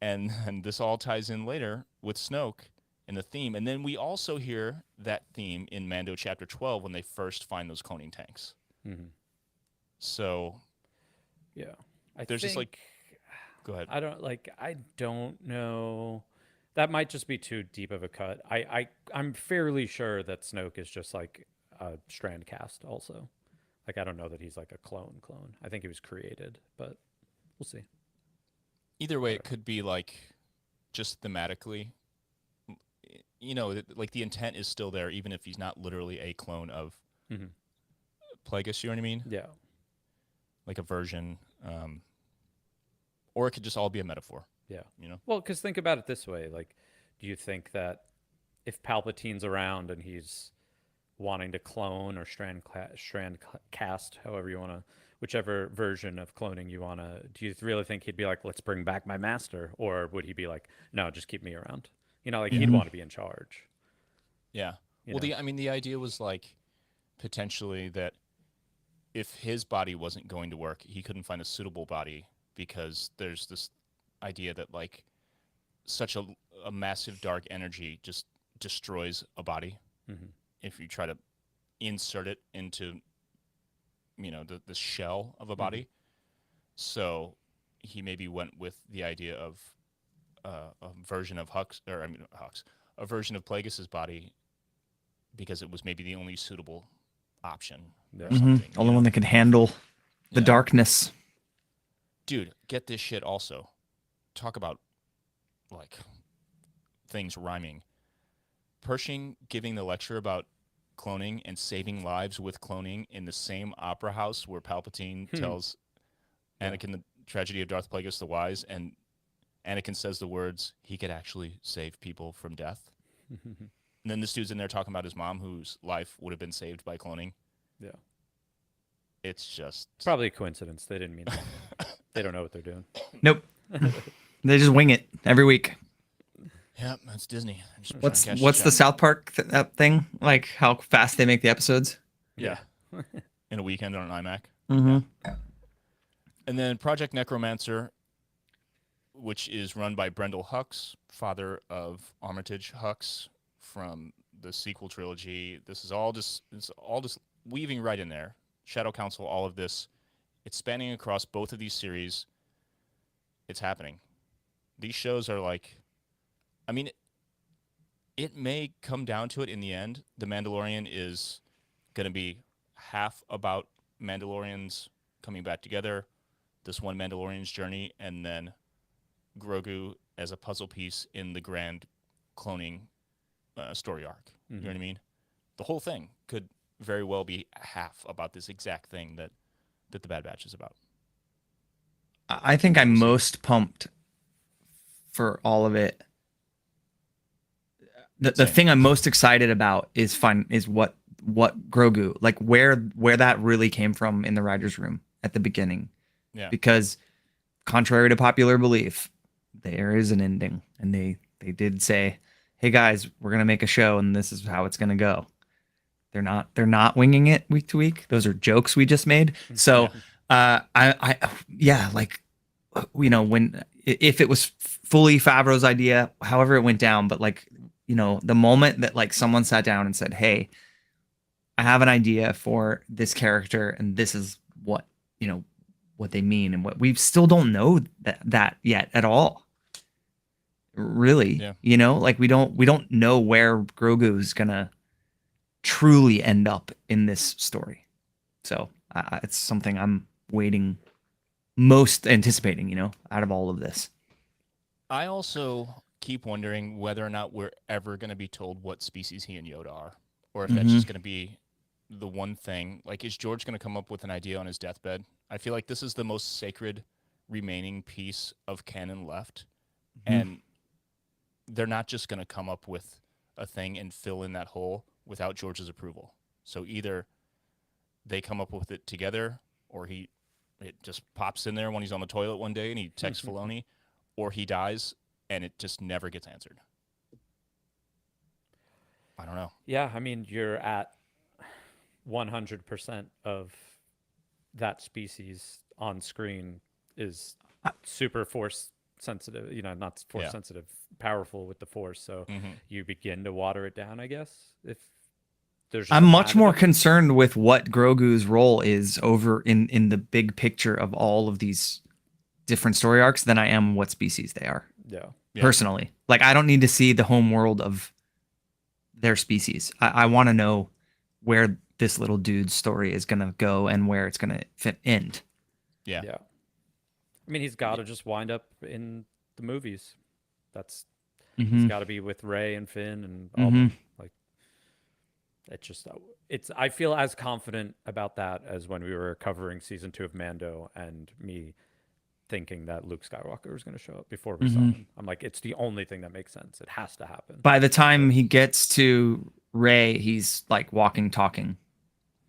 And this all ties in later with Snoke and the theme. And then we also hear that theme in Mando Chapter 12 when they first find those cloning tanks. So, yeah, there's just like, go ahead. I don't know. That might just be too deep of a cut. I'm fairly sure that Snoke is just like a strand cast also. Like, I don't know that he's like a clone. I think he was created, but we'll see. Either way, it could be like just thematically, like the intent is still there, even if he's not literally a clone of Plagueis, you know what I mean? Yeah. Like a version. Or it could just all be a metaphor. Yeah. You know? Well, because think about it this way. Like, do you think that if Palpatine's around and he's wanting to clone or strand cast, however you want to, whichever version of cloning you want to, do you really think he'd be like, let's bring back my master? Or would he be like, no, just keep me around? He'd want to be in charge. Yeah. The idea was like potentially that if his body wasn't going to work, he couldn't find a suitable body because there's this idea that like such a massive dark energy just destroys a body if you try to insert it into the shell of a body. So he maybe went with the idea of a version of a version of Plagueis's body because it was maybe the only suitable option or something. Only one that can handle the darkness. Dude, get this shit also. Talk about like things rhyming. Pershing giving the lecture about cloning and saving lives with cloning in the same opera house where Palpatine tells Anakin the tragedy of Darth Plagueis the Wise, and Anakin says the words, he could actually save people from death. And then this dude's in there talking about his mom whose life would have been saved by cloning. Yeah. It's just... It's probably a coincidence. They didn't mean that. They don't know what they're doing. Nope. They just wing it every week. Yep, that's Disney. What's the South Park thing? Like how fast they make the episodes? Yeah. In a weekend on an iMac. Mm-hmm. Yeah. And then Project Necromancer, which is run by Brendel Hux, father of Armitage Hux from the sequel trilogy. It's all just weaving right in there. Shadow Council, all of this. It's spanning across both of these series. It's happening. These shows are like, I mean, it may come down to it in the end. The Mandalorian is going to be half about Mandalorians coming back together, this one Mandalorian's journey, and then Grogu as a puzzle piece in the grand cloning story arc. You know what I mean? The whole thing could very well be half about this exact thing that the Bad Batch is about. I think I'm most pumped for all of it. The thing I'm most excited about is what Grogu, like where that really came from in the writer's room at the beginning. Yeah. Because contrary to popular belief, there is an ending, and they did say, "Hey guys, we're gonna make a show, and this is how it's gonna go." They're not winging it week to week. Those are jokes we just made. So, when if it was fully Favreau's idea, however it went down, but like, the moment that like someone sat down and said, "Hey, I have an idea for this character, and this is what they mean," and what we still don't know that yet at all. Really, like we don't know where Grogu's gonna truly end up in this story. So it's something I'm most anticipating, out of all of this. I also keep wondering whether or not we're ever going to be told what species he and Yoda are, or if that's just going to be the one thing. Like, is George going to come up with an idea on his deathbed? I feel like this is the most sacred remaining piece of canon left, and they're not just going to come up with a thing and fill in that hole without George's approval. So either they come up with it together, or it just pops in there when he's on the toilet one day and he texts Filoni, or he dies and it just never gets answered. I don't know. Yeah, I mean, you're at 100% of that species on screen is super force sensitive, not force sensitive, powerful with the force. So you begin to water it down, I guess. If there's, I'm much more concerned with what Grogu's role is over in the big picture of all of these different story arcs than I am what species they are. Yeah. Personally, like I don't need to see the home world of their species. I want to know where this little dude's story is gonna go and where it's gonna end. Yeah. I mean, he's got to just wind up in the movies. That's he's got to be with Rey and Finn and all them. Like, I feel as confident about that as when we were covering season 2 of Mando and me thinking that Luke Skywalker was going to show up before we saw him. I'm like, it's the only thing that makes sense. It has to happen. By the time he gets to Rey, he's like walking, talking,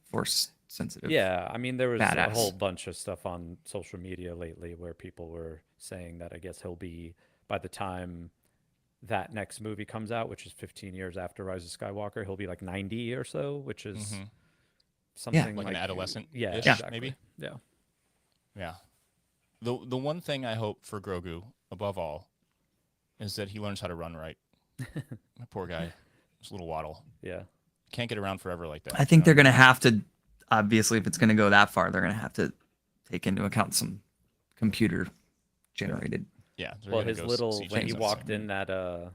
force sensitive. Yeah, I mean, there was Badass. a whole bunch of stuff on social media lately where people were saying that I guess he'll be, by the time that next movie comes out, which is 15 years after Rise of Skywalker, he'll be like 90 or so, which is something Like an adolescent. Yeah, ish, exactly. maybe. Yeah. Yeah. The one thing I hope for Grogu above all is that he learns how to run right. That poor guy, just a little waddle. Yeah. Can't get around forever like that. I think they're going to have to, obviously, if it's going to go that far, they're going to have to take into account some computer generated. Yeah. they're Well, gonna his go little see when he James walked Gunn. in that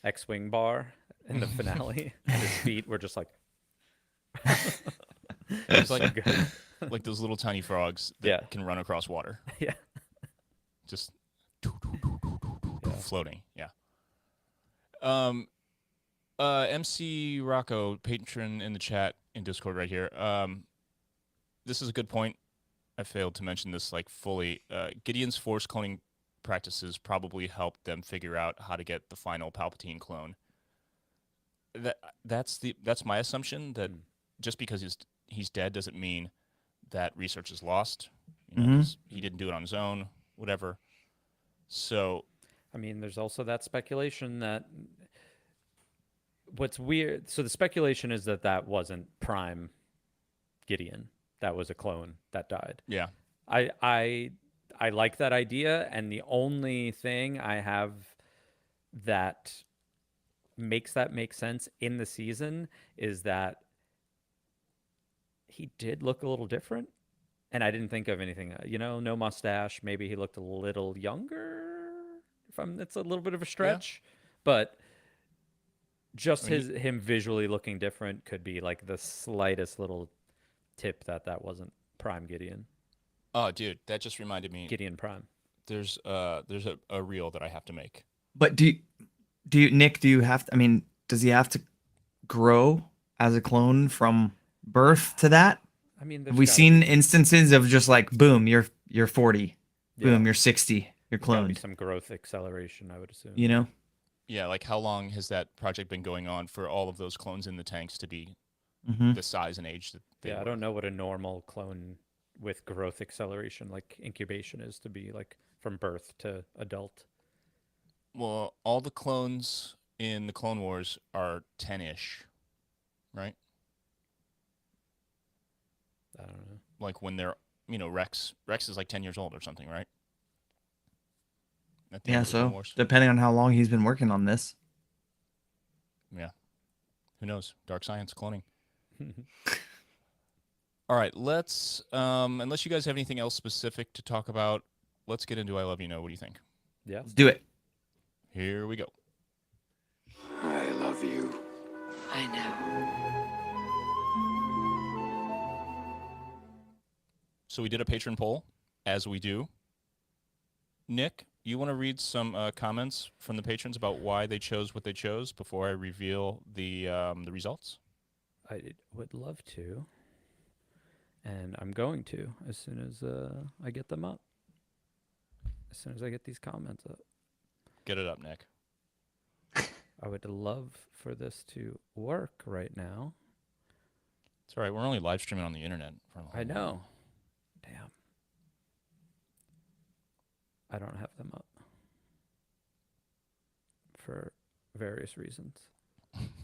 X-wing bar in the finale, and his feet were just like. It's so like good. like those little tiny frogs that Yeah. can run across water. Yeah. Just Yeah. floating. Yeah. MC Rocco, patron in the chat in Discord right here. This is a good point. I failed to mention this like fully. Gideon's force cloning practices probably helped them figure out how to get the final Palpatine clone. That's my assumption, that just because he's dead doesn't mean that research is lost. You know, 'cause he didn't do it on his own, whatever. So, I mean, there's also that speculation that what's weird. So the speculation is that wasn't Prime Gideon. That was a clone that died. yeah. I like that idea, and the only thing I have that makes that make sense in the season is that he did look a little different, and I didn't think of anything. No mustache. Maybe he looked a little younger. It's a little bit of a stretch, but just him visually looking different could be like the slightest little tip that wasn't Prime Gideon. Oh, dude, that just reminded me. Gideon Prime. There's a reel that I have to make. But do you, Nick, do you have to, I mean, does he have to grow as a clone from birth to that? I mean, Have we seen instances of just like, boom, you're 40, boom, you're 60, you're There's gotta be cloned, some growth acceleration, I would assume. you know? Yeah, like how long has that project been going on for all of those clones in the tanks to be the size and age that they were? I don't know what a normal clone with growth acceleration, like incubation, is to be like from birth to adult. Well, all the clones in the Clone Wars are 10-ish, right? I don't know. Like when they're, Rex is like 10 years old or something, right? At the end Yeah, of the Clone so Wars. depending on how long he's been working on this. Yeah. Who knows? Dark science cloning. All right, let's, unless you guys have anything else specific to talk about, let's get into I Love You Know. What do you think? Yeah. Let's do it. Here we go. I love you. I know. So we did a patron poll, as we do. Nick, you want to read some comments from the patrons about why they chose what they chose before I reveal the results? I would love to. And I'm going to as soon as I get them up. As soon as I get these comments up. Get it up, Nick. I would love for this to work right now. It's all right. We're only live streaming on the internet. I know. Damn. I don't have them up. For various reasons.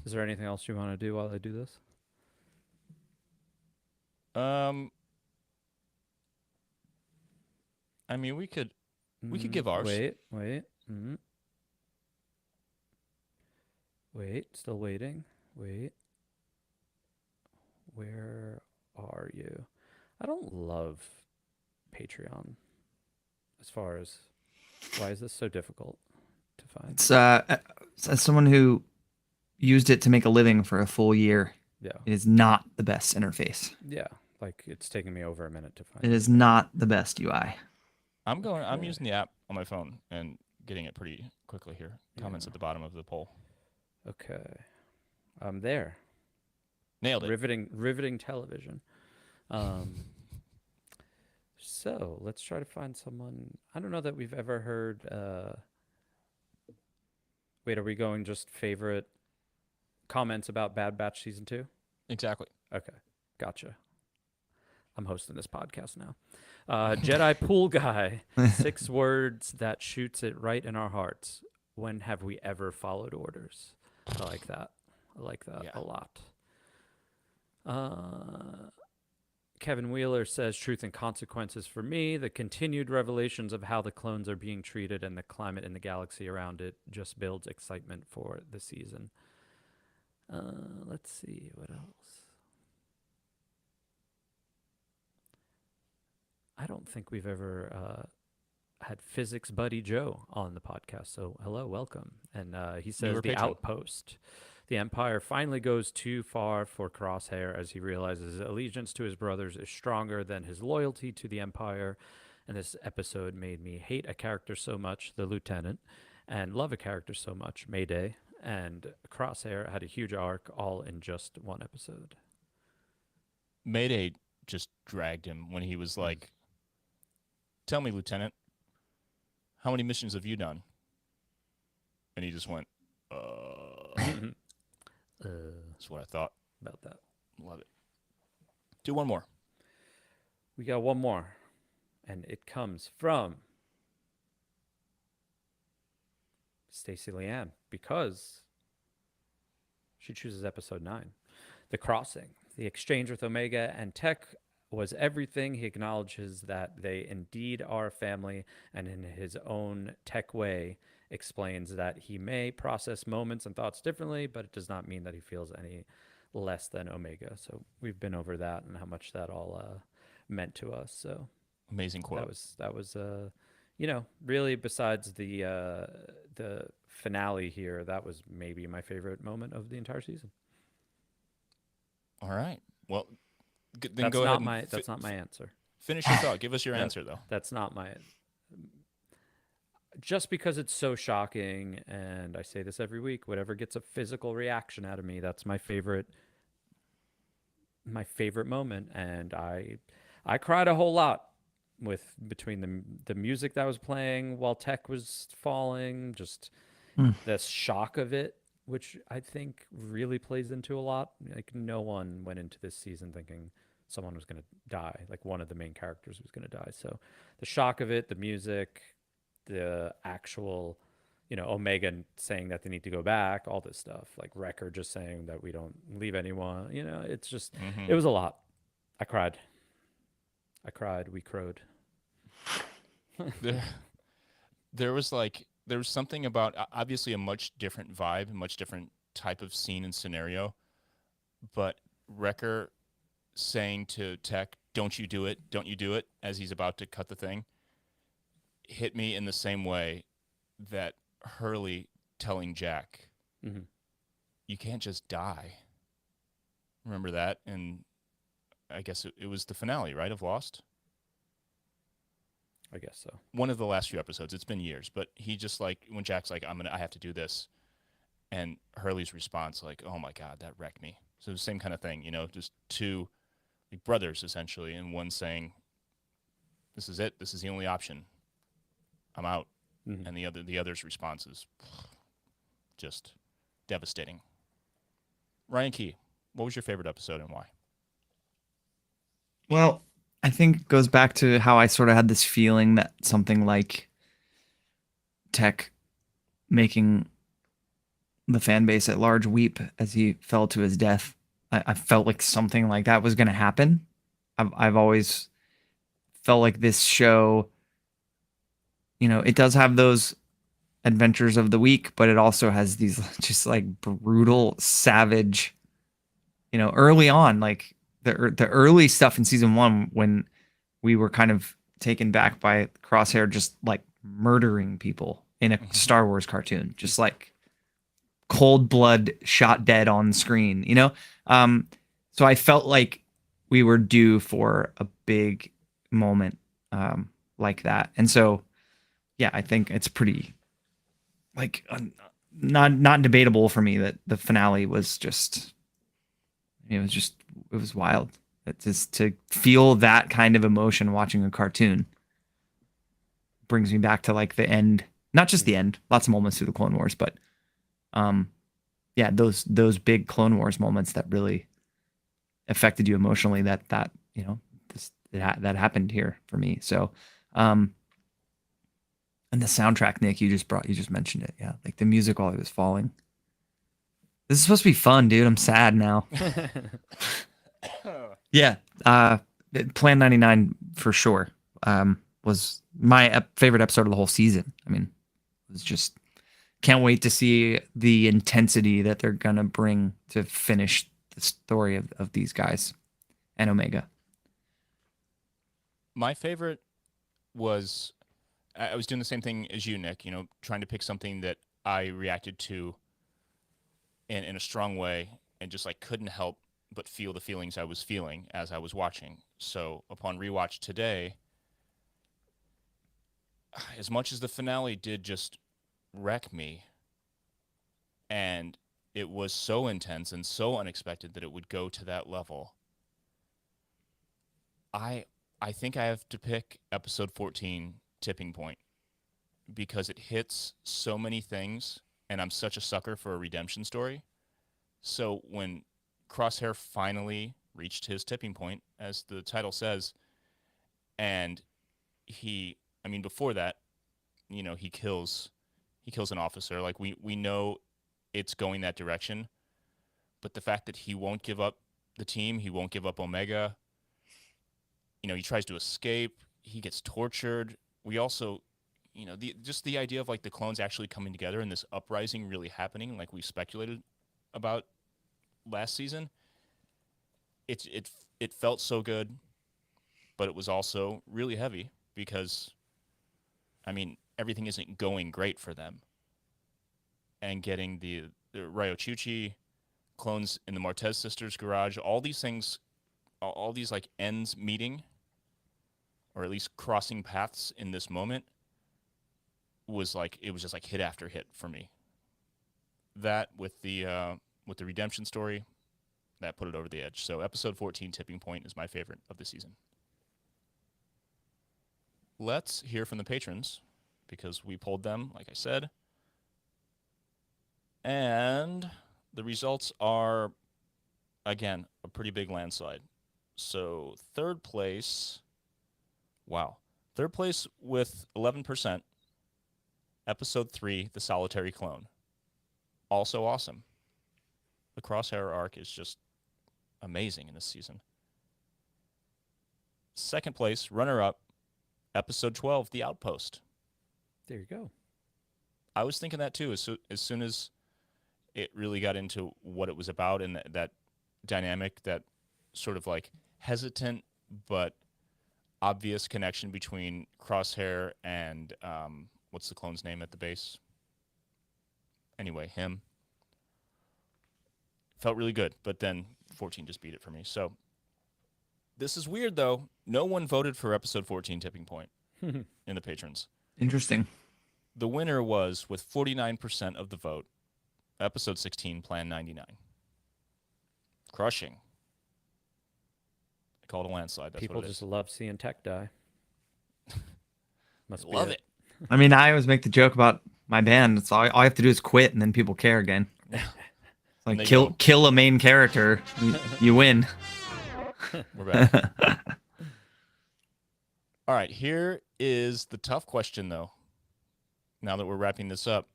Is there anything else you want to do while I do this? I mean, we could give ours. Wait. Wait, still waiting. Wait. Where are you? I don't love Patreon. As far as why is this so difficult to find? It's as someone who used it to make a living for a full year, Yeah. it is not the best interface. Yeah. Like it's taking me over a minute to find It is not the best UI. I'm using the app on my phone and getting it pretty quickly here. Comments Yeah. at the bottom of the poll. Okay. I'm there. Nailed it. Riveting television. So let's try to find someone. I don't know that we've ever heard. Wait, are we going just favorite comments about Bad Batch season 2? Exactly. Okay, gotcha. I'm hosting this podcast now. Jedi Pool Guy, 6 words that shoots it right in our hearts. When have we ever followed orders? I like that. I like that Yeah. a lot. Kevin Wheeler says truth and consequences for me. The continued revelations of how the clones are being treated and the climate in the galaxy around it just builds excitement for the season. Let's see what else. I don't think we've ever had Physics Buddy Joe on the podcast. So hello, welcome. And he says the patron. Outpost. The Empire finally goes too far for Crosshair as he realizes his allegiance to his brothers is stronger than his loyalty to the Empire. And this episode made me hate a character so much, the Lieutenant, and love a character so much, Mayday. And Crosshair had a huge arc all in just one episode. Mayday just dragged him when he was like, "Tell me, Lieutenant, how many missions have you done?" And he just went, That's what I thought about that. Love it. Do one more. We got one more, and it comes from Stacey Leanne because she chooses episode 9, The Crossing. The exchange with Omega and Tech was everything. He acknowledges that they indeed are a family, and in his own Tech way, explains that he may process moments and thoughts differently, but it does not mean that he feels any less than Omega. So we've been over that and how much that all meant to us. So amazing quote. That was really besides the finale here, that was maybe my favorite moment of the entire season. All right. Well, then that's go not ahead. That's not my answer. Finish your thought. Give us your answer, though. That's not my. Just because it's so shocking, and I say this every week, whatever gets a physical reaction out of me, that's my favorite moment. And I cried a whole lot between the music that was playing while Tech was falling, just the shock of it, which I think really plays into a lot. Like, no one went into this season thinking someone was going to die, like one of the main characters was going to die. So the shock of it, the music, the actual, Omega saying that they need to go back, all this stuff, like Wrecker just saying that we don't leave anyone, it's just, it was a lot. I cried. We crowed. There was something about, obviously a much different vibe, a much different type of scene and scenario, but Wrecker saying to Tech, don't you do it, as he's about to cut the thing, hit me in the same way that Hurley telling Jack, you can't just die. Remember that? And I guess it was the finale, right, of Lost? I guess so. One of the last few episodes. It's been years, but he just when Jack's like, I have to do this, and Hurley's response like, oh my God, that wrecked me. So the same kind of thing, just two brothers essentially, and one saying, this is it, this is the only option, I'm out, and the other's response is just devastating. Ryan Key, what was your favorite episode and why? Well, I think it goes back to how I sort of had this feeling that something like Tech making the fan base at large weep as he fell to his death. I felt like something like that was going to happen. I've always felt like this show, it does have those adventures of the week, but it also has these just like brutal, savage, early on, like the early stuff in season 1 when we were kind of taken back by Crosshair just like murdering people in a Star Wars cartoon, just like cold blood shot dead on screen, so I felt like we were due for a big moment like that. And so, yeah, I think it's pretty like not debatable for me that the finale was just, it was wild. It's just to feel that kind of emotion watching a cartoon brings me back to like the end, not just the end, lots of moments through the Clone Wars, but yeah, those big Clone Wars moments that really affected you emotionally, that happened here for me. So and the soundtrack, Nick, you just mentioned it. Yeah, like the music while he was falling. This is supposed to be fun, dude. I'm sad now. Yeah. Plan 99 for sure was my favorite episode of the whole season. I mean, it was just can't wait to see the intensity that they're gonna bring to finish the story of these guys and Omega. My favorite was I was doing the same thing as you, Nick. Trying to pick something that I reacted to in a strong way, and just like couldn't help but feel the feelings I was feeling as I was watching. So upon rewatch today, as much as the finale did just wreck me, and it was so intense and so unexpected that it would go to that level, I think I have to pick episode 14, Tipping Point, because it hits so many things, and I'm such a sucker for a redemption story. So when Crosshair finally reached his tipping point, as the title says, and before that, he kills an officer. Like we know it's going that direction, but the fact that he won't give up the team, he won't give up Omega. He tries to escape. He gets tortured. We also, the idea of like the clones actually coming together and this uprising really happening, like we speculated about last season. It felt so good, but it was also really heavy because, everything isn't going great for them. And getting the Ryo Chuchi clones in the Martez sisters' garage, all these things, all these like ends meeting, or at least crossing paths in this moment, was like, it was just like hit after hit for me. That with the redemption story, that put it over the edge. So episode 14, Tipping Point, is my favorite of the season. Let's hear from the patrons, because we polled them, like I said. And the results are, again, a pretty big landslide. So third place with 11%, episode 3, The Solitary Clone. Also awesome. The Crosshair arc is just amazing in this season. Second place, runner-up, episode 12, The Outpost. There you go. I was thinking that too, as soon as it really got into what it was about, and that dynamic, that sort of like hesitant but obvious connection between Crosshair and what's the clone's name at the base? Anyway, him. Felt really good, but then 14 just beat it for me. So this is weird, though. No one voted for episode 14, Tipping Point, in the patrons. Interesting. The winner was, with 49% of the vote, episode 16, Plan 99. Crushing. I call it a landslide. That's People what it just is. love seeing tech die. Must be Love it. I mean, I always make the joke about my band. It's all I have to do is quit, and then people care again. It's like kill a main character, you win. We're back. All right, here is the tough question, though. Now that we're wrapping this up,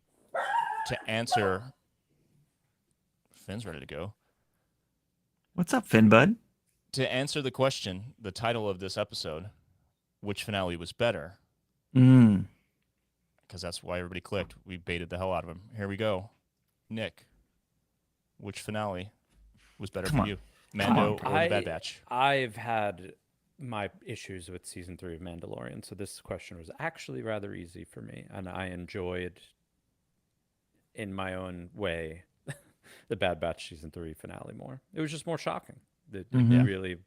to answer. Finn's ready to go. What's up, Finn, bud? To answer the question, the title of this episode, which finale was better? Because that's why everybody clicked. We baited the hell out of him. Here we go. Nick, which finale was better for you? Mando or the Bad Batch? I've had my issues with season 3 of Mandalorian, so this question was actually rather easy for me, and I enjoyed, in my own way, the Bad Batch season 3 finale more. It was just more shocking. It really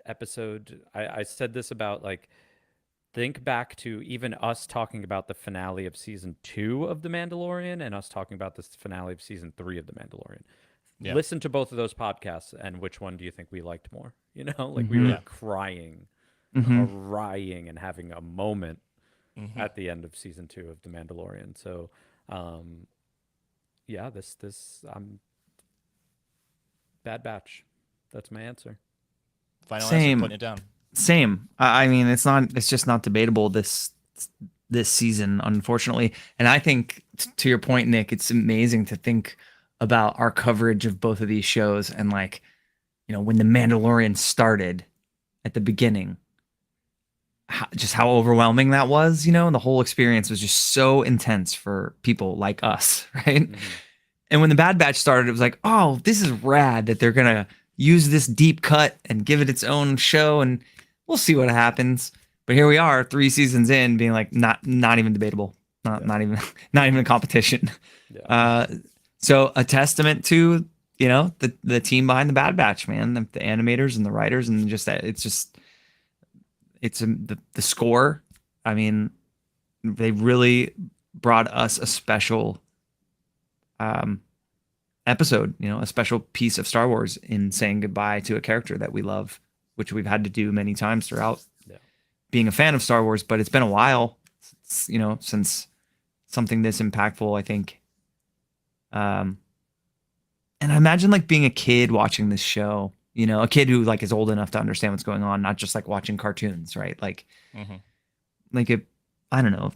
episode. I said this about, like, think back to even us talking about the finale of season 2 of The Mandalorian and us talking about the finale of season 3 of The Mandalorian. Yeah. Listen to both of those podcasts, and which one do you think we liked more? You know, like we were crying and having a moment at the end of season 2 of The Mandalorian. So, this Bad Batch. That's my answer. Final answer, putting it down. Same. I mean, it's just not debatable this season, unfortunately. And I think, to your point, Nick, it's amazing to think about our coverage of both of these shows and like when the Mandalorian started at the beginning, just how overwhelming that was, the whole experience was just so intense for people like us, right? And when the Bad Batch started, it was like, oh, this is rad that they're gonna use this deep cut and give it its own show, and we'll see what happens. But here we are, 3 seasons in, being like, not even debatable, not even not even a competition. Yeah. So a testament to the team behind the Bad Batch, man, the animators and the writers, and just that the score. I mean, they really brought us a special episode, a special piece of Star Wars in saying goodbye to a character that we love, which we've had to do many times throughout being a fan of Star Wars. But it's been a while, since something this impactful, I think. And I imagine like being a kid watching this show, a kid who like is old enough to understand what's going on, not just like watching cartoons, right? Like, like I don't know,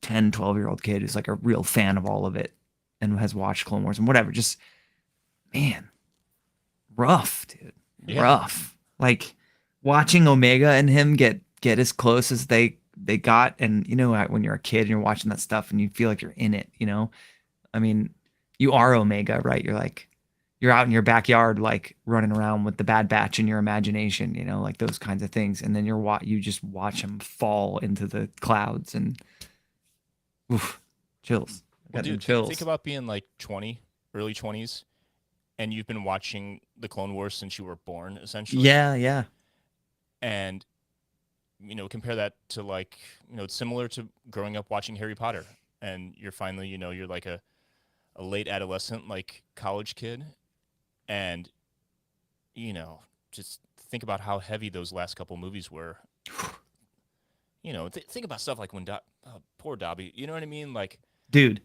10, 12-year-old kid who's like a real fan of all of it and has watched Clone Wars and whatever. Just, man, rough, dude. Yeah. Rough. Like watching Omega and him get as close as they got. And when you're a kid and you're watching that stuff and you feel like you're in it, I mean, you are Omega, right? You're like, you're out in your backyard, like running around with the Bad Batch in your imagination, like those kinds of things. And then you just watch him fall into the clouds and oof, chills. Well, Got them dude, chills. think about being like 20, early 20s, and you've been watching the Clone Wars since you were born, essentially. Yeah. And, compare that to like, it's similar to growing up watching Harry Potter. And you're finally, you're like a late adolescent, like college kid. And, just think about how heavy those last couple movies were. Think about stuff like when poor Dobby, you know what I mean? Like, dude,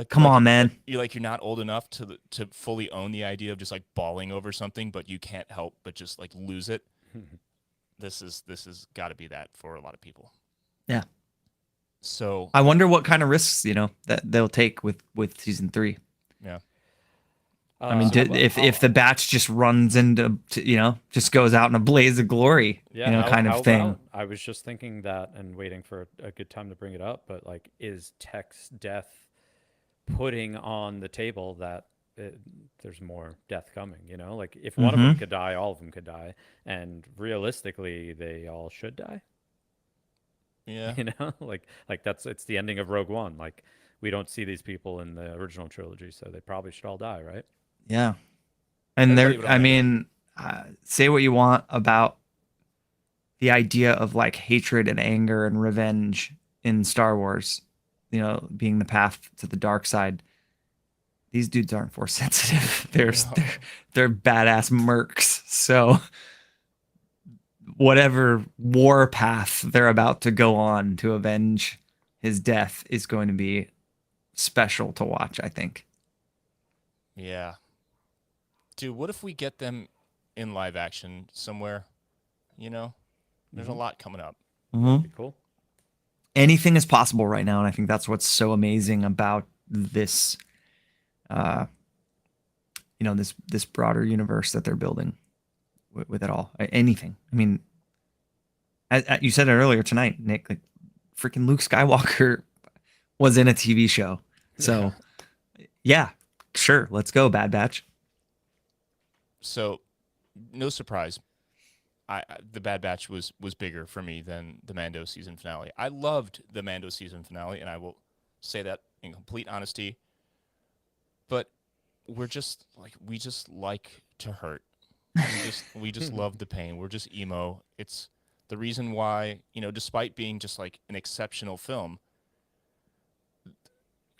come on, man. You're not old enough to fully own the idea of just like bawling over something, but you can't help but just like lose it. This is got to be that for a lot of people. Yeah. So I wonder what kind of risks, that they'll take with season 3. Yeah. I mean, if the batch just runs into, just goes out in a blaze of glory, kind of thing. I was just thinking that and waiting for a good time to bring it up, but like, is Tech's death putting on the table that there's more death coming? Like if one of them could die, all of them could die, and realistically, they all should die. Yeah. Like it's the ending of Rogue One. Like we don't see these people in the original trilogy, so they probably should all die, right? Yeah. And say what you want about the idea of like hatred and anger and revenge in Star Wars, being the path to the dark side. These dudes aren't force sensitive. They're badass mercs. So whatever war path they're about to go on to avenge his death is going to be special to watch, I think. Yeah. Dude, what if we get them in live action somewhere? There's a lot coming up. That'd be cool. Anything is possible right now, and I think that's what's so amazing about this this broader universe that they're building with it all. Anything. I mean, you said it earlier tonight, Nick, like freaking Luke Skywalker was in a TV show. So yeah, sure. Let's go, Bad Batch. So no surprise. The Bad Batch was bigger for me than the Mando season finale. I loved the Mando season finale, and I will say that in complete honesty. But we just like to hurt. We just love the pain. We're just emo. It's the reason why, despite being just like an exceptional film,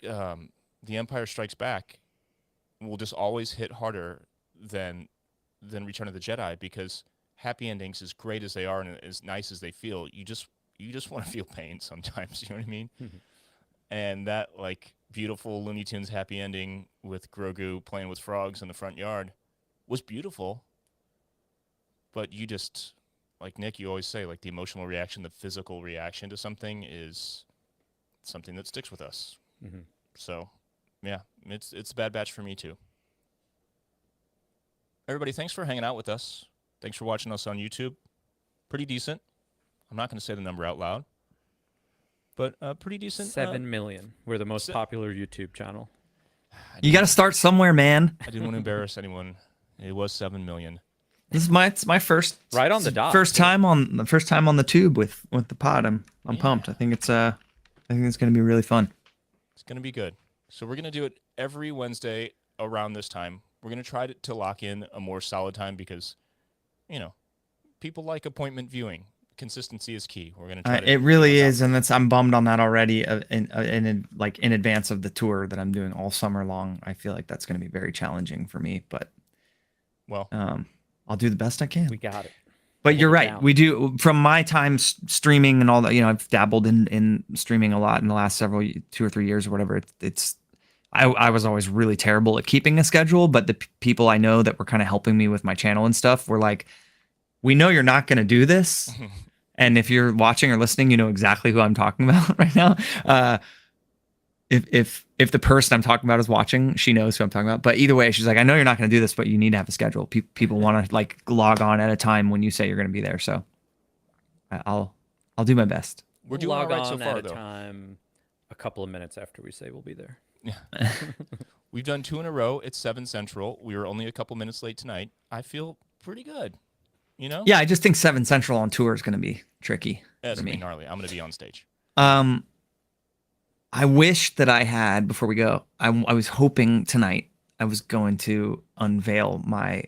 The Empire Strikes Back will just always hit harder than Return of the Jedi, because happy endings, as great as they are and as nice as they feel, you just want to feel pain sometimes. You know what I mean? And that like beautiful Looney Tunes happy ending with Grogu playing with frogs in the front yard was beautiful. But you just, like Nick, you always say, like the emotional reaction, the physical reaction to something is something that sticks with us. So, yeah, it's Bad Batch for me too. everybody, thanks for hanging out with us. Thanks for watching us on YouTube. Pretty decent. I'm not going to say the number out loud, but pretty decent. 7 million. We're the most popular YouTube channel. You got to start somewhere, man. I didn't want to embarrass anyone. It was 7 million. This is my first Right on the dot. First time on the tube with the pod. I'm pumped. I think it's going to be really fun. It's going to be good. So we're going to do it every Wednesday around this time. We're going to try to lock in a more solid time because, people like appointment viewing. Consistency is key. We're going to try to. It really is, and I'm bummed on that already. In advance of the tour that I'm doing all summer long, I feel like that's going to be very challenging for me. But I'll do the best I can. We got it. But you're right. We do, from my time streaming and all that. I've dabbled in streaming a lot in the last 2 or 3 years or whatever. I was always really terrible at keeping a schedule, but the people I know that were kind of helping me with my channel and stuff were like, we know you're not going to do this. And if you're watching or listening, you know exactly who I'm talking about right now. If the person I'm talking about is watching, she knows who I'm talking about. But either way, she's like, I know you're not going to do this, but you need to have a schedule. People want to like log on at a time when you say you're going to be there. So I'll do my best. We're doing all right so far, at a though. time a couple of minutes after we say we'll be there. Yeah. We've done 2 in a row. It's 7 Central. We were only a couple minutes late tonight. I feel pretty good. Yeah, I just think 7 Central on tour is going to be tricky. That's for going to me. be gnarly. I'm going to be on stage. I wish that I had, before we go, I was hoping tonight I was going to unveil my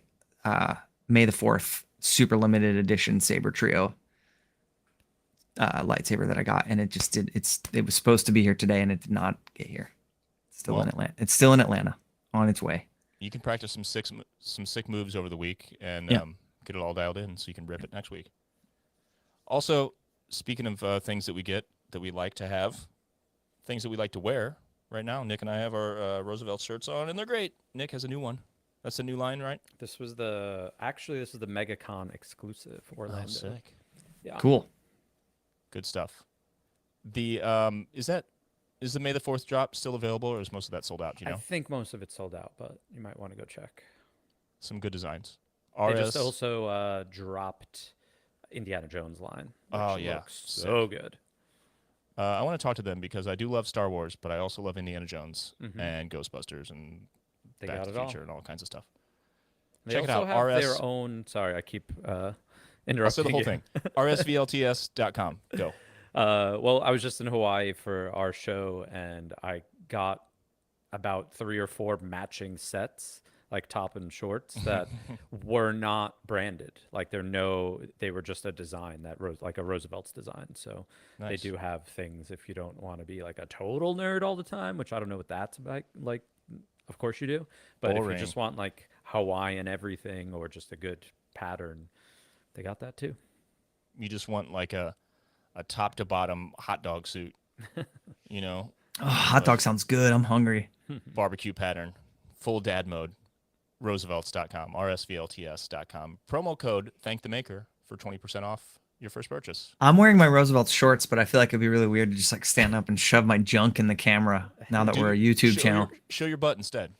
May the 4th super limited edition Saber Trio lightsaber that I got, and it was supposed to be here today, and it did not get here. It's still in Atlanta. It's still in Atlanta, on its way. You can practice some sick moves over the week and get it all dialed in so you can rip it next week. Also, speaking of things that we like to have, things that we like to wear right now, Nick and I have our Roosevelt shirts on, and they're great. Nick has a new one. That's a new line, right? This was the MegaCon exclusive Orlando. Oh, sick. Yeah. Cool. Good stuff. The is the May the 4th drop still available, or is most of that sold out? Do you know? I think most of it's sold out, but you might want to go check. Some good designs. They just also dropped Indiana Jones line. Oh, yeah. Looks so good. I want to talk to them because I do love Star Wars, but I also love Indiana Jones and Ghostbusters and They Back got to it the all. Future and all kinds of stuff. They Check it also out. have their own. Sorry, I keep interrupting. I'll say the whole you. thing. rsvlts.com. Go. Well, I was just in Hawaii for our show, and I got about 3 or 4 matching sets, like top and shorts, that were not branded. Like they were just a design like a Roosevelt's design. So Nice. they do have things if you don't want to be like a total nerd all the time, which I don't know what that's about. Like, of course you do, but if Boring. you just want like Hawaiian everything or just a good pattern, they got that too. You just want like a top to bottom hot dog suit, Oh, hot dog sounds good. I'm hungry. barbecue pattern, full dad mode. Roosevelts.com, rsvlts.com. Promo code Thank the Maker for 20% off your first purchase. I'm wearing my Roosevelt shorts, but I feel like it'd be really weird to just like stand up and shove my junk in the camera now that we're a YouTube channel. Show your butt instead.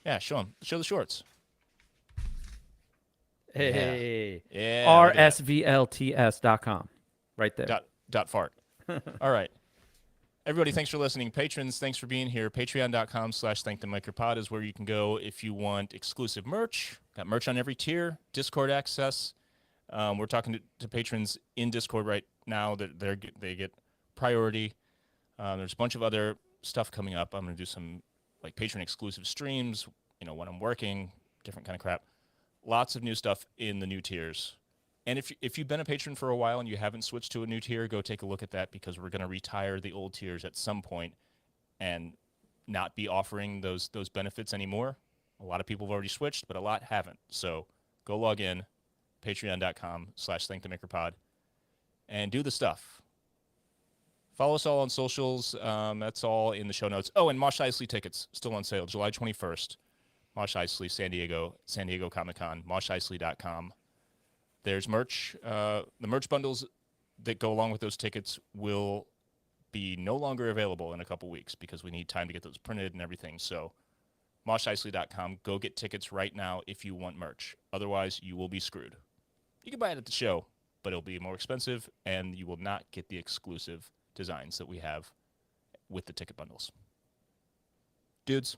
Yeah, show them. Show the shorts. Hey, Yeah. rsvlts.com, right there. Dot fart. All right. Everybody, thanks for listening. Patrons, thanks for being here. Patreon.com/ThankTheMakerPod is where you can go if you want exclusive merch. Got merch on every tier. Discord access. We're talking to patrons in Discord right now. They get priority. There's a bunch of other stuff coming up. I'm going to do some like patron exclusive streams, when I'm working, different kind of crap. Lots of new stuff in the new tiers. And if you've been a patron for a while and you haven't switched to a new tier, go take a look at that because we're going to retire the old tiers at some point and not be offering those benefits anymore. A lot of people have already switched, but a lot haven't. So go log in, patreon.com/ThankTheMakerPod, and do the stuff. Follow us all on socials. That's all in the show notes. Oh, and Mosh Eisley tickets still on sale, July 21st. Mosh Eisley, San Diego Comic-Con, mosheisley.com. There's merch. The merch bundles that go along with those tickets will be no longer available in a couple weeks because we need time to get those printed and everything. So mosheisley.com. Go get tickets right now if you want merch. Otherwise, you will be screwed. You can buy it at the show, but it'll be more expensive, and you will not get the exclusive designs that we have with the ticket bundles. Dudes,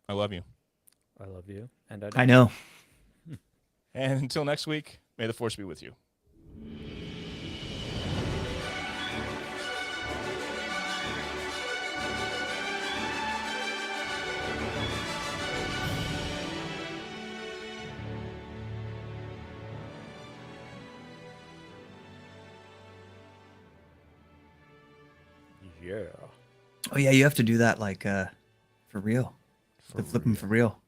I love you. I love you. And I know. And until next week, may the Force be with you. Yeah. Oh yeah, you have to do that like for real. Flip them for real.